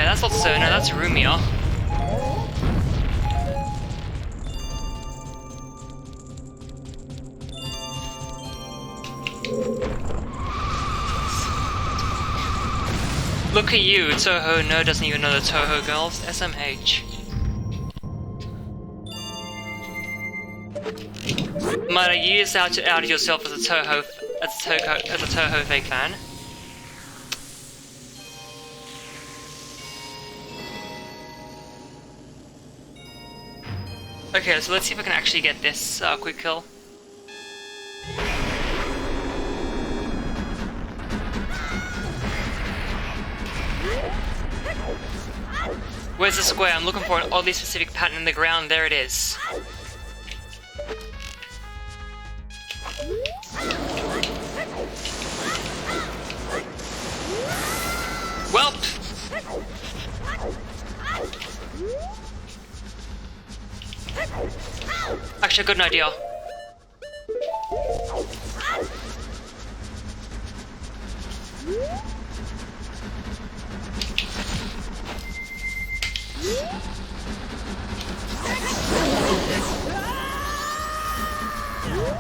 that's not Cerno, that's Rumia. Look at you, Toho no doesn't even know the Toho girls. SMH. Might you just outed yourself as a Toho fake fan? Okay, so let's see if I can actually get this quick kill. Where's the square? I'm looking for an oddly specific pattern in the ground. There it is. Welp! Actually, I got an idea.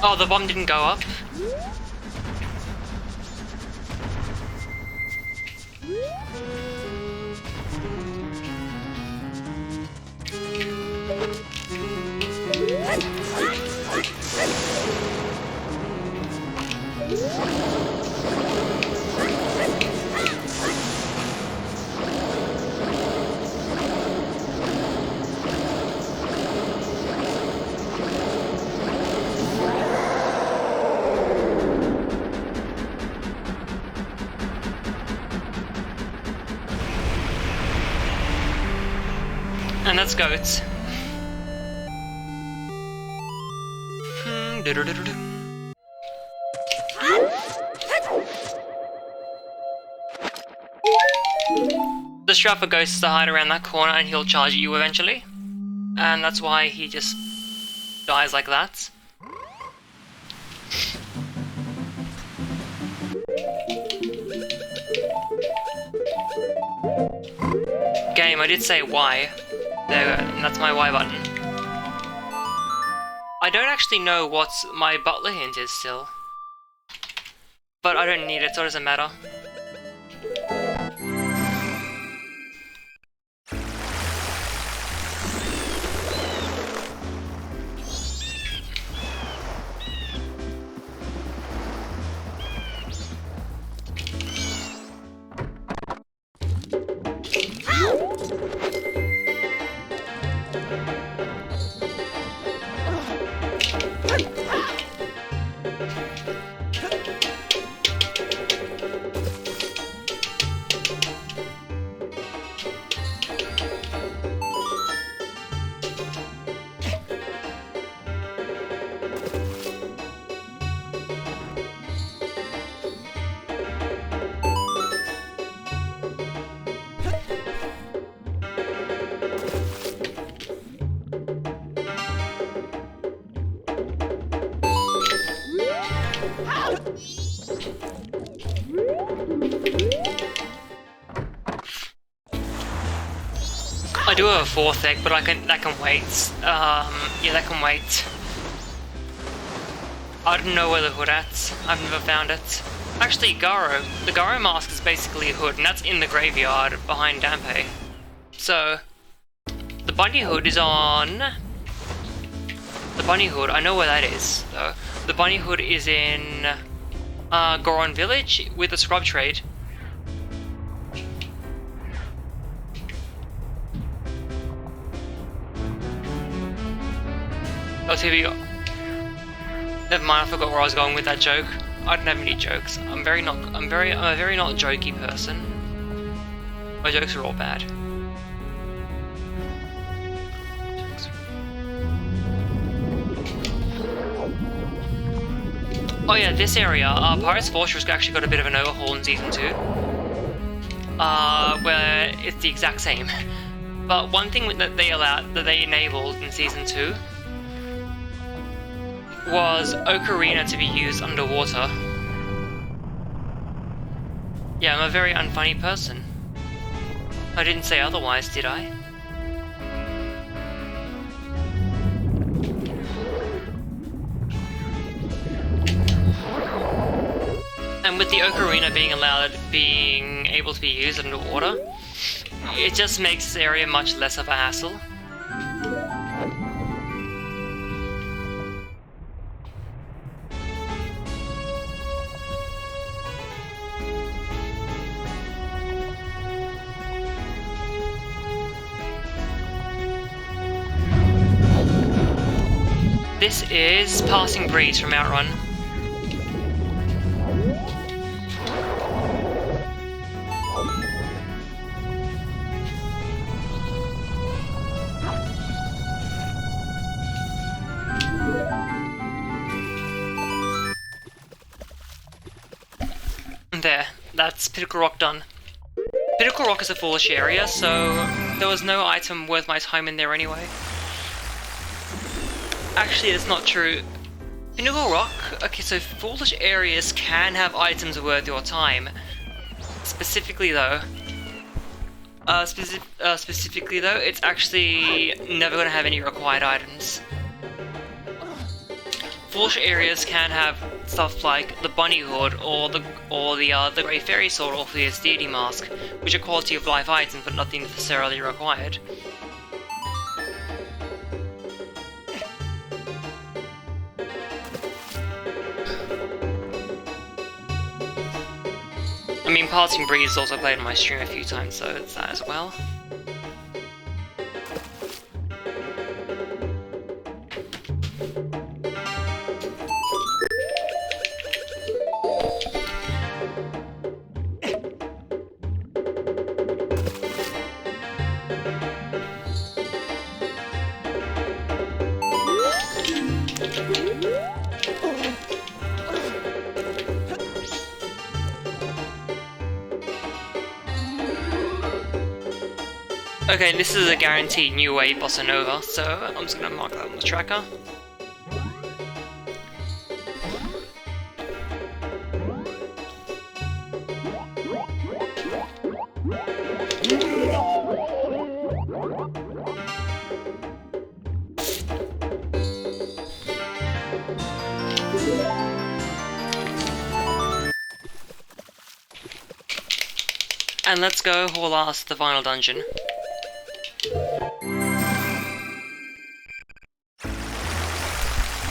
Oh, the bomb didn't go up. And that's goats. The Strapper ghosts to hide around that corner and he'll charge at you eventually. And that's why he just dies like that. Game, I did say Y. There, and that's my Y button. I don't actually know what my butler hint is still. But I don't need it, so it doesn't matter. I do have a fourth egg, but that can wait. Yeah, that can wait. I don't know where the hood at. I've never found it. Actually, Garo. The Garo mask is basically a hood, and that's in the graveyard behind Dampe. So, the bunny hood is on... The bunny hood, I know where that is, though. The bunny hood is in Goron Village with the scrub trade. Oh, TV. Never mind, I forgot where I was going with that joke. I don't have any jokes. I'm a very not jokey person. My jokes are all bad. Oh yeah, this area, Pirate's Fortress actually got a bit of an overhaul in Season 2. Where it's the exact same. But one thing that they enabled in Season 2 was Ocarina to be used underwater. Yeah, I'm a very unfunny person. I didn't say otherwise, did I? And with the Ocarina being able to be used underwater, it just makes this area much less of a hassle. This is Passing Breeze from Outrun. There, that's Pinnacle Rock done. Pinnacle Rock is a foolish area, so there was no item worth my time in there anyway. Actually, that's not true. Pinnacle Rock, okay, so foolish areas can have items worth your time. Specifically though, it's actually never going to have any required items. Foolish areas can have stuff like the Bunny Hood or the Great Fairy Sword or the Deity Mask, which are quality of life items but nothing necessarily required. I mean, Passing Breeze also played on my stream a few times, so it's that as well. Okay, this is a guaranteed new wave Bossa Nova, so I'm just gonna mark that on the tracker. And let's go haul ass the final dungeon.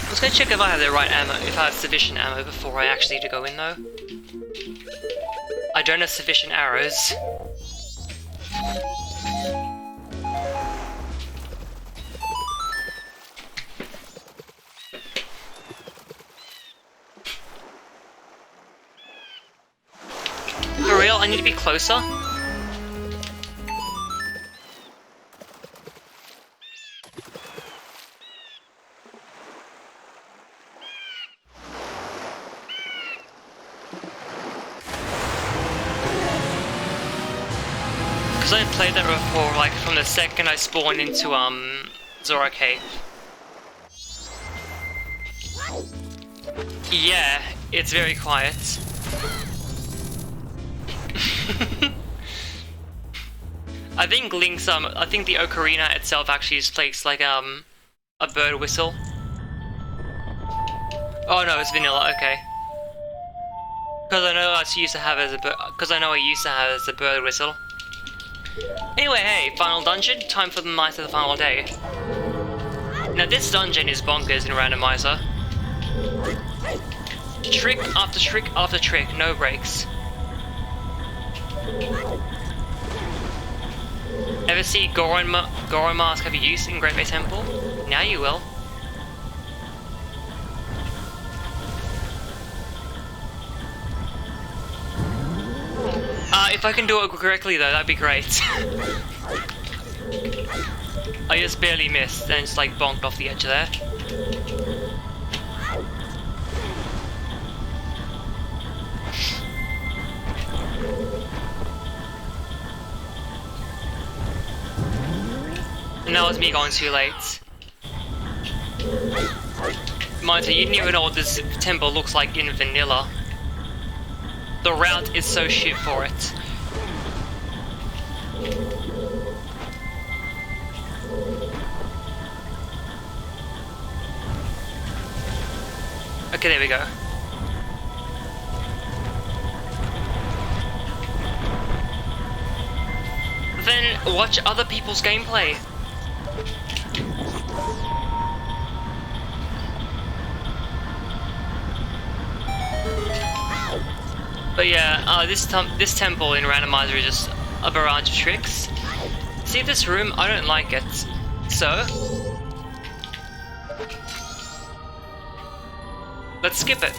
Let's go check if I have the right ammo, if I have sufficient ammo before I actually need to go in though. I don't have sufficient arrows. For real, I need to be closer? Because I played that before, like from the second I spawned into Zora Cave. Yeah, it's very quiet. I think I think the ocarina itself actually is placed like a bird whistle. Oh no, it's vanilla. Okay. Because I know I used to have it as a bird whistle. Anyway, hey, final dungeon. Time for the night of the final day. Now this dungeon is bonkers in Randomizer. Trick after trick after trick, no breaks. Ever see Goron Mask have use in Great Bay Temple? Now you will. If I can do it correctly though, that'd be great. I just barely missed and just like bonked off the edge there. And that was me going too late. Mind you, you didn't even know what this temple looks like in vanilla. The route is so shit for it. Okay, there we go. Then watch other people's gameplay. But yeah, this temple in Randomizer is just a barrage of tricks. See this room? I don't like it. So let's skip it.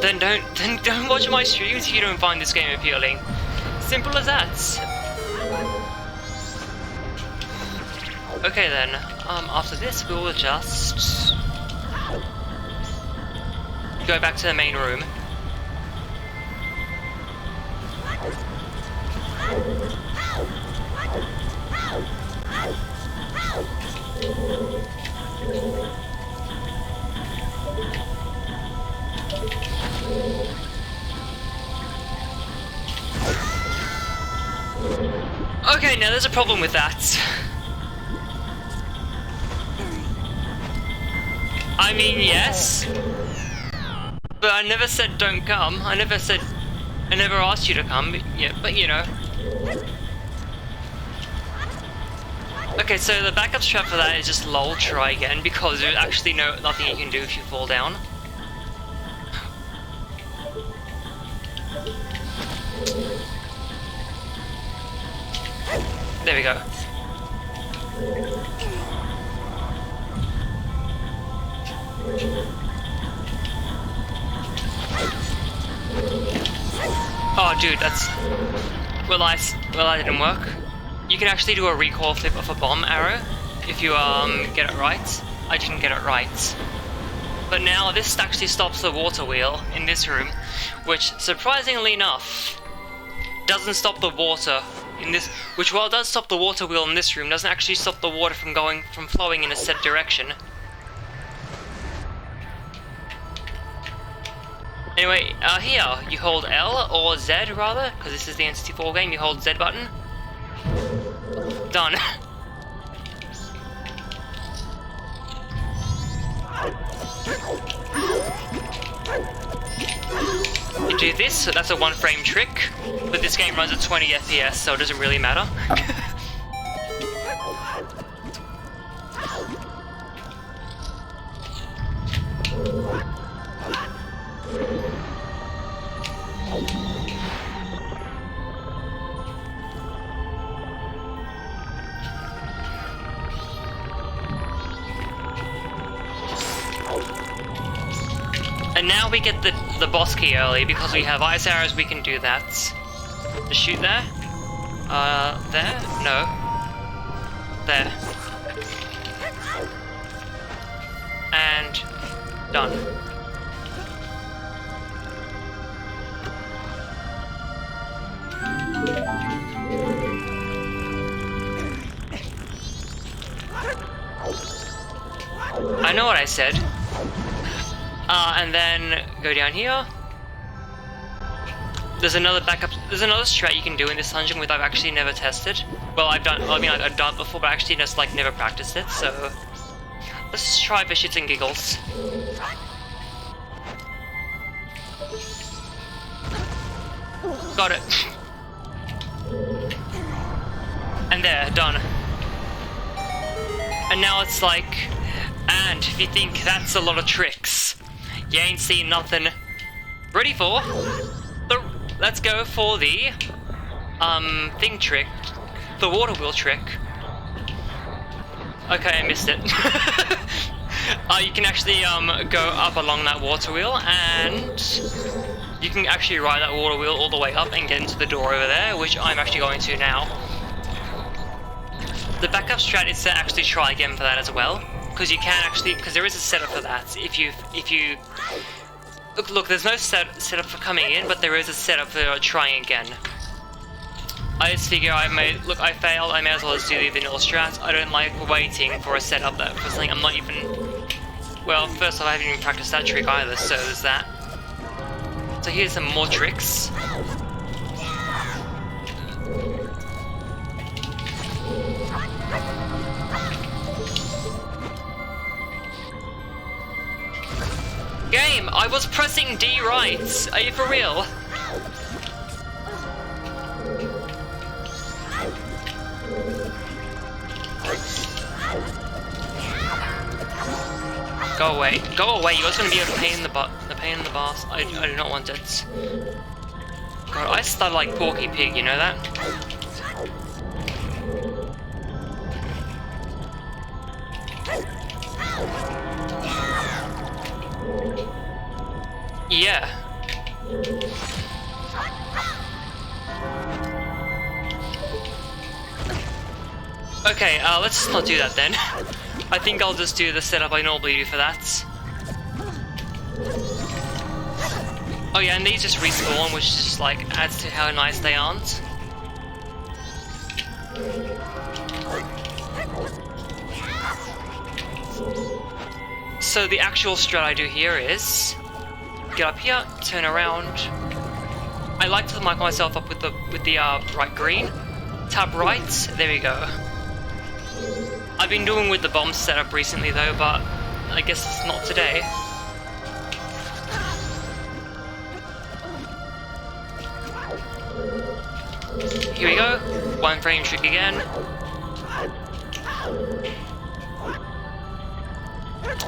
Then don't watch my streams if you don't find this game appealing. Simple as that. Okay then, after this we will just go back to the main room. Okay, now there's a problem with that. I mean, yes, but I never said don't come. I never asked you to come, but you know. Okay, so the backup strat for that is just lol, try again, because there's actually nothing you can do if you fall down. There we go. Oh dude, that's... Well, that didn't work. You can actually do a recoil flip of a bomb arrow if you get it right. I didn't get it right. But now this actually stops the water wheel in this room, which surprisingly enough doesn't stop the water in this, which while it does stop the water wheel in this room, doesn't actually stop the water from flowing in a set direction. Anyway, here, you hold L, or Z rather, because this is the N64 game, you hold Z button. Done. You do this, so that's a 1-frame trick, but this game runs at 20 FPS, so it doesn't really matter. And now we get the boss key early, because we have ice arrows, we can do that. Just shoot there. There? No. There. And done. I know what I said. And then go down here. There's another strat you can do in this dungeon which I've actually never tested. Well, I've done it before, but actually just like never practiced it, so let's just try for shits and giggles. Got it. And there, done. And now it's like, and if you think that's a lot of tricks, you ain't seen nothing. Ready for let's go for the thing trick. the water wheel trick. Okay, I missed it. You can actually go up along that water wheel, and you can actually ride that water wheel all the way up and get into the door over there, which I'm actually going to now. The backup strat is to actually try again for that as well, because you can actually, because there is a setup for that. If you look, there's no setup for coming in, but there is a setup for trying again. I just figure I failed, I may as well just do the vanilla strat. I don't like waiting for a setup that for something I'm not even, well, first off, I haven't even practiced that trick either, so there's that. So here's some more tricks. Game, I was pressing D right. Are you for real? Go away. Go away. You're just gonna be a pain in the butt. A pain in the ass. I do not want it. God, I stutter like Porky Pig, you know that? Yeah. Okay, let's not do that then. I think I'll just do the setup I normally do for that. Oh yeah, and these just respawn, which just like adds to how nice they aren't. So the actual strat I do here is get up here, turn around. I like to mic myself up with the right green. Tap right, there we go. I've been doing with the bomb setup recently though, but I guess it's not today. Here we go, one frame trick again.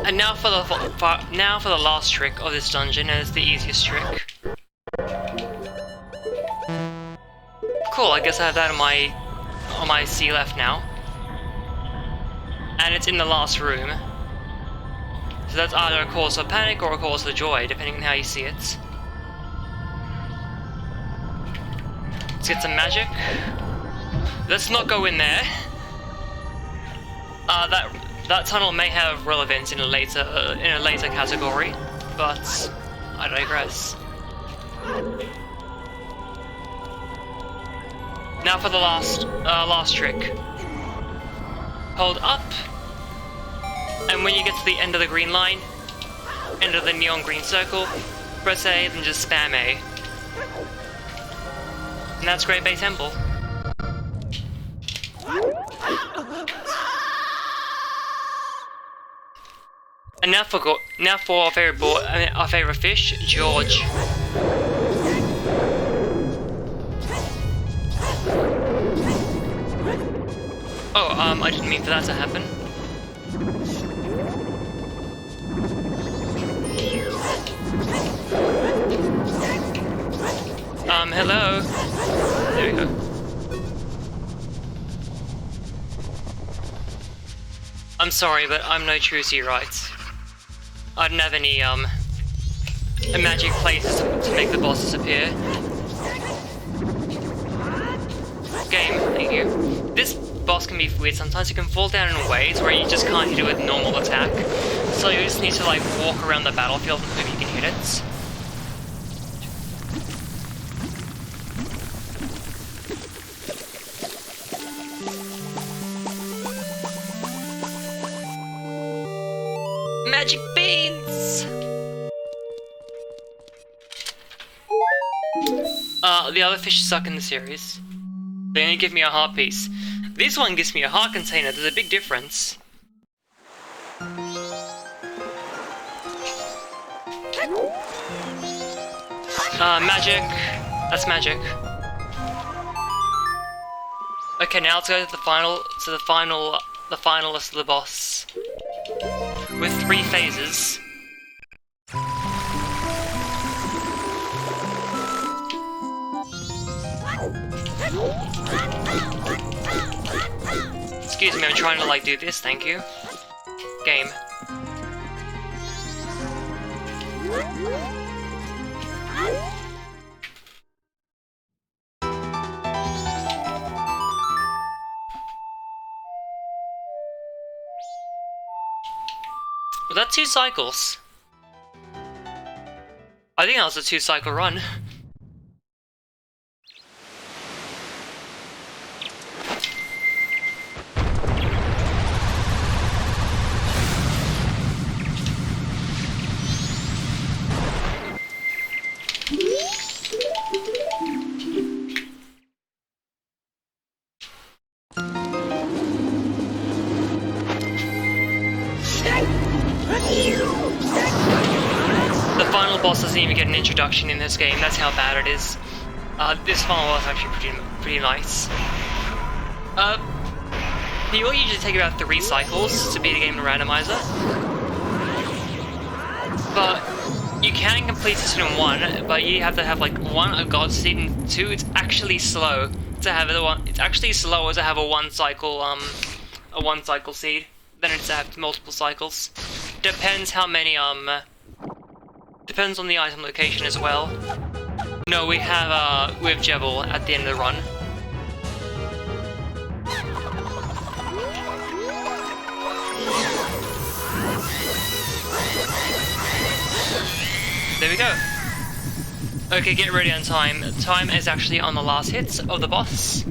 And now for the last trick of this dungeon, and it's the easiest trick. Cool, I guess I have that on my C left now. And it's in the last room. So that's either a cause for panic or a cause for joy, depending on how you see it. Let's get some magic. Let's not go in there. That tunnel may have relevance in a later category, but I digress. Now for the last trick. Hold up, and when you get to the end of the green line, end of the neon green circle, press A, then just spam A. And that's Great Bay Temple. And now for our favorite fish, George. Oh, I didn't mean for that to happen. Hello? There we go. I'm sorry, but I'm no Trucy, right? I don't have any, magic places to make the bosses appear. Game, thank you. This boss can be weird. Sometimes you can fall down in ways where you just can't do a normal attack. So you just need to like walk around the battlefield and hope you can hit it. Magic beans! The other fish suck in the series. They only give me a heart piece. This one gives me a heart container, there's a big difference. Magic. That's magic. Okay, now let's go to the finalist of the boss. With 3 phases. Excuse me, I'm trying to like do this, thank you. Game. Was that 2 cycles? I think that was a 2-cycle run. The final boss doesn't even get an introduction in this game, that's how bad it is. This final boss is actually pretty nice. You will usually take about 3 cycles to beat a game in Randomizer. But you can complete this in 1, but you have to have like 1 a god seed and 2 it's actually slow to have it's actually slower to have a 1 cycle seed than it's to have multiple cycles. Depends how many depends on the item location as well. No, we have Jebel at the end of the run. There we go. Okay, get ready on time. Time is actually on the last hits of the boss.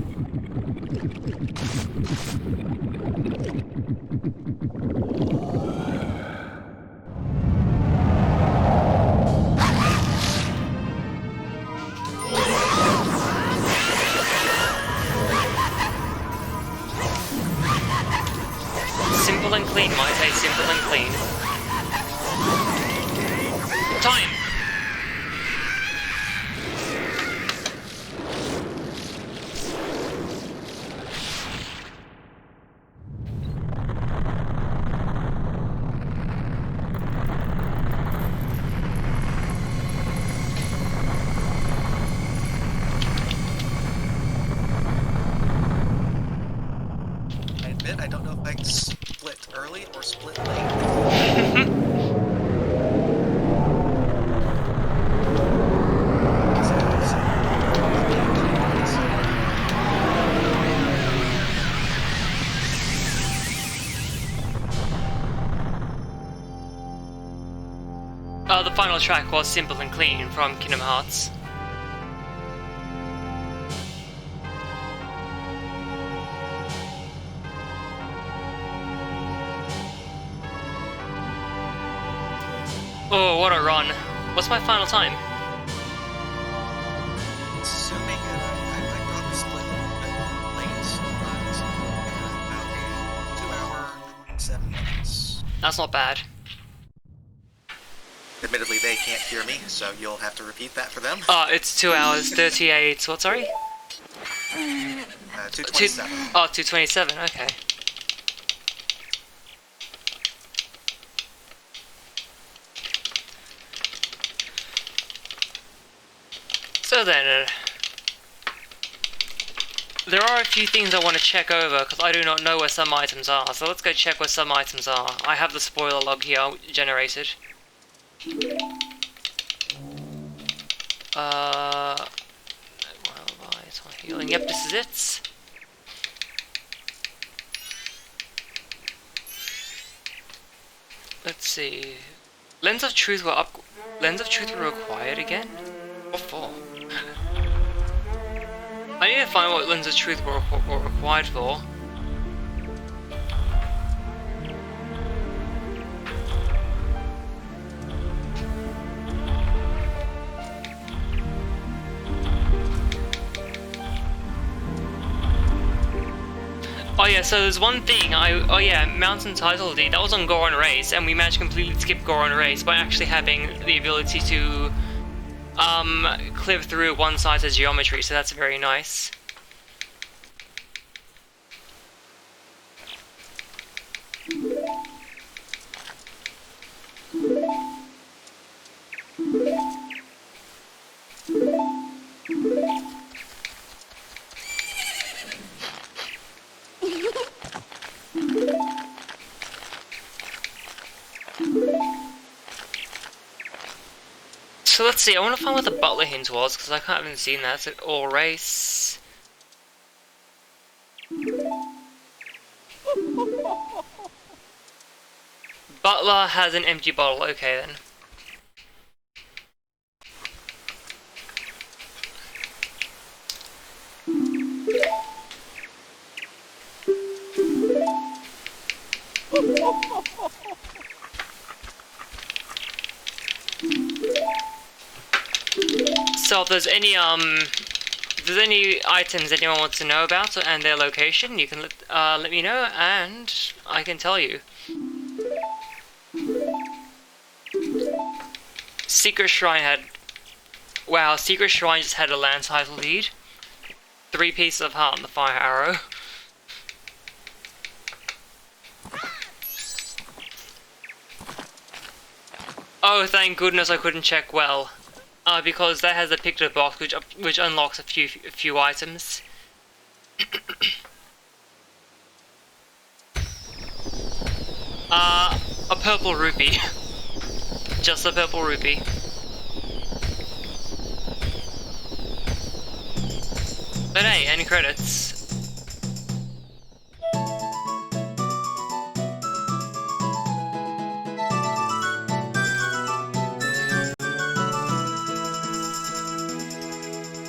Simple and clean, might I say, simple and clean. Time! I admit I don't know if I split early or split late. The final track was Simple and Clean from Kingdom Hearts. Oh, what a run. What's my final time? Assuming that I probably split a little bit late, but about 2 hour, 27 minutes. That's not bad. Admittedly, they can't hear me, so you'll have to repeat that for them. It's 2 hours, 38, what, sorry? 227. 227, okay. So then, there are a few things I want to check over, because I do not know where some items are, so let's go check where some items are. I have the spoiler log here generated. It's on healing. Yep, this is it. Let's see. Lens of Truth were required again? What for? I need to find what Lens of Truth were required for. Oh yeah, so there's one thing, oh yeah, Mountain Title Deed, that was on Goron Race, and we managed to completely skip Goron Race by actually having the ability to clip through one side's geometry, so that's very nice. So let's see, I want to find what the butler hint was, because I haven't seen that. So, all race. Butler has an empty bottle, okay then. So if there's any items anyone wants to know about and their location, you can let me know and I can tell you. Secret Shrine had... Wow, Secret Shrine just had a land title deed. 3 pieces of heart and the fire arrow. Oh, thank goodness I couldn't check well. Because that has a picture box which unlocks a few items. A purple rupee. Just a purple rupee. But hey, any credits?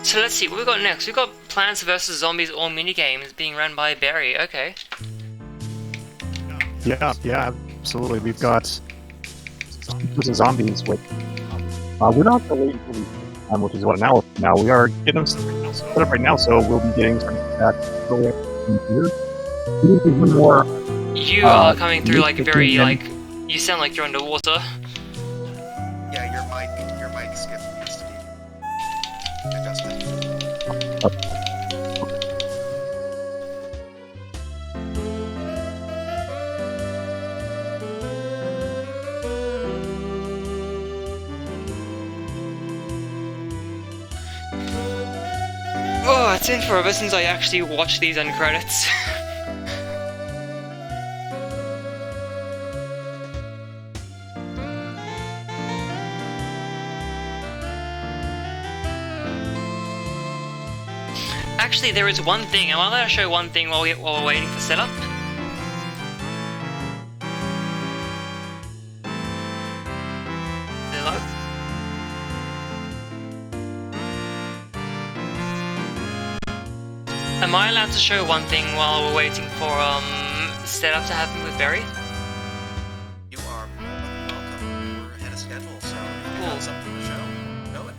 So let's see, what we got next? We got Plants vs Zombies all minigames being run by Barry, okay. Yeah, absolutely. We've got zombies with. We're not really, which is what an hour from now. We are getting them set up right now, so we'll be getting that here. One more. You are coming through like very like. You sound like you're underwater. Yeah, your mic skip needs to be adjusted. Oh, it's been forever since I actually watched these end credits. Actually, there is one thing. Am I allowed to show one thing while we're waiting for setup? Hello? Am I allowed to show one thing while we're waiting for setup to happen with Barry? You are more than welcome. We're ahead of schedule, so if you have something to show, know it.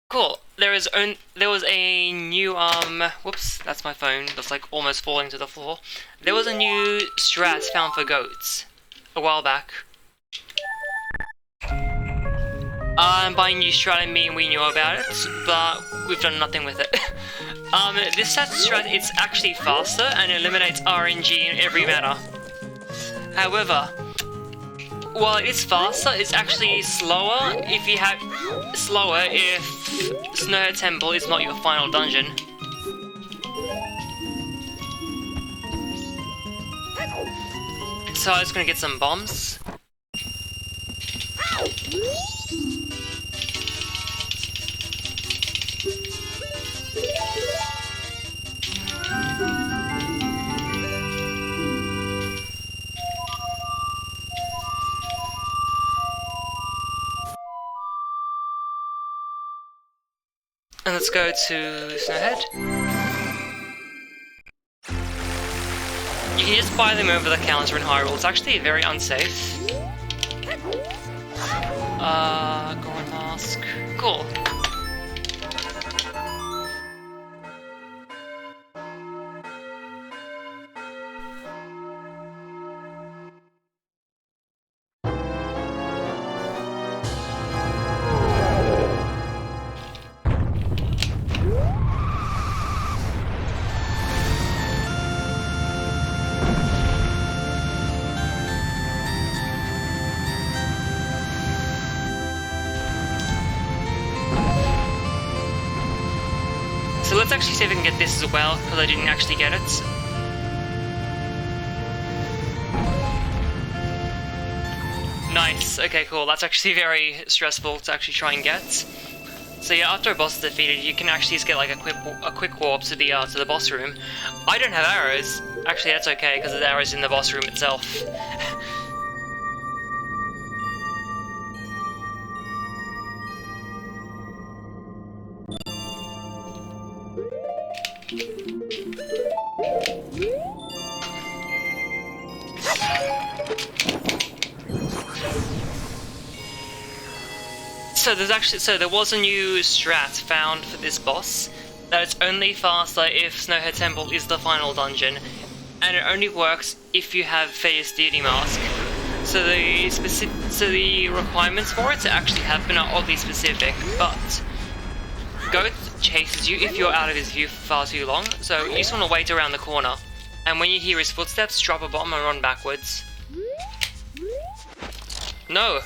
Cool. There was a new whoops, that's my phone. That's like almost falling to the floor. There was a new strat found for goats a while back. By new strat I mean we knew about it, but we've done nothing with it. This strat it's actually faster and eliminates RNG in every manner. However, while it is faster, it's actually slower if Snowhead Temple is not your final dungeon. So I'm just gonna get some bombs. And let's go to Snowhead. You can just buy them over the counter in Hyrule. It's actually very unsafe. Goron Mask. Cool. So let's actually see if we can get this as well, because I didn't actually get it. Nice. Okay, cool. That's actually very stressful to actually try and get. So yeah, after a boss is defeated, you can actually just get like a quick warp to the boss room. I don't have arrows. Actually, that's okay because there's arrows in the boss room itself. So there was a new strat found for this boss, that it's only faster if Snowhead Temple is the final dungeon, and it only works if you have Fea's Deity Mask. So the requirements for it to actually happen are oddly specific, but Goat chases you if you're out of his view for far too long, so you just want to wait around the corner, and when you hear his footsteps, drop a bomb and run backwards. No!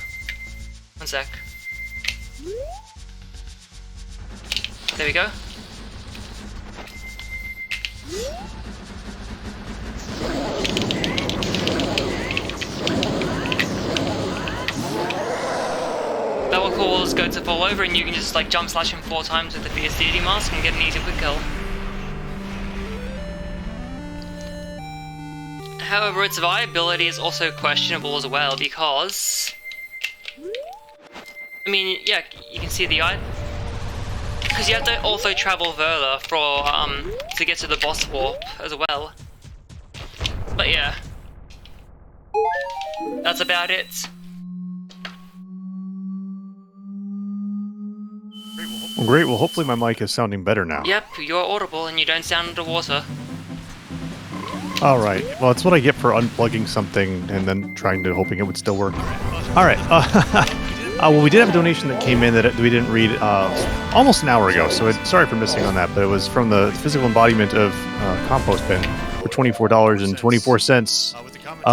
One sec. There we go. That will cause Goat to fall over and you can just like jump slash him 4 times with the Fierce Deity Mask and get an easy quick kill. However, its viability is also questionable as well because... I mean, yeah, you can see the eye. Because you have to also travel further to get to the boss warp as well. But yeah. That's about it. Well, great. Well, hopefully my mic is sounding better now. Yep, you're audible and you don't sound underwater. Alright. Well, it's what I get for unplugging something and then hoping it would still work. Alright. Well, we did have a donation that came in that we didn't read almost an hour ago, so sorry for missing on that, but it was from the physical embodiment of Compost Bin for $24.24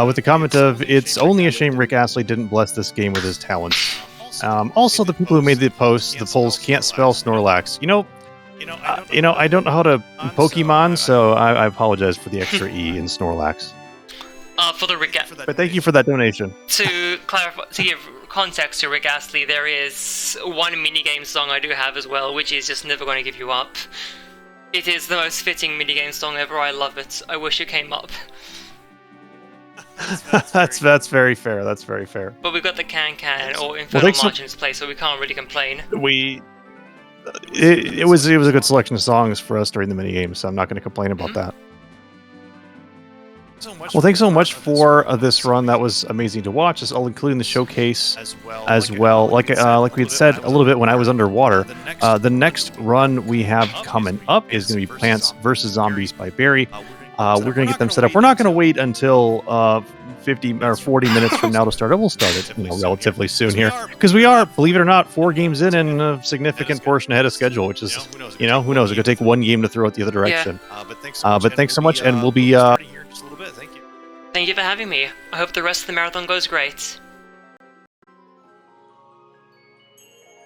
with the comment of, "It's only a shame Rick Astley didn't bless this game with his talents." Also, the people who made the polls can't spell Snorlax. I don't know how to Pokemon, so I apologize for the extra E in Snorlax. For the Rick But thank you for that donation. To clarify, to give context to Rick Astley, there is one minigame song I do have as well, which is Just Never Gonna Give You Up. It is the most fitting minigame song ever. I love it. I wish it came up. That's very fair. That's very fair. But we've got the Can or Infernal March in its place, so we can't really complain. It was a good selection of songs for us during the minigame, so I'm not going to complain about that. Well, thanks so much for this run. That was amazing to watch. It's all including the showcase as well. Like we had said a little bit when I was underwater, the next run we have coming up is going to be Plants vs. Zombies by Barry. We're going to get them set up. We're not going to wait until 50 or 40 minutes from now to start it. We'll start it relatively soon here, because we are, believe it or not, 4 games in and a significant portion ahead of schedule, which is, who knows, it could take 1 game to throw it the other direction. Yeah. But thanks so much, and we'll be... Thank you for having me. I hope the rest of the marathon goes great.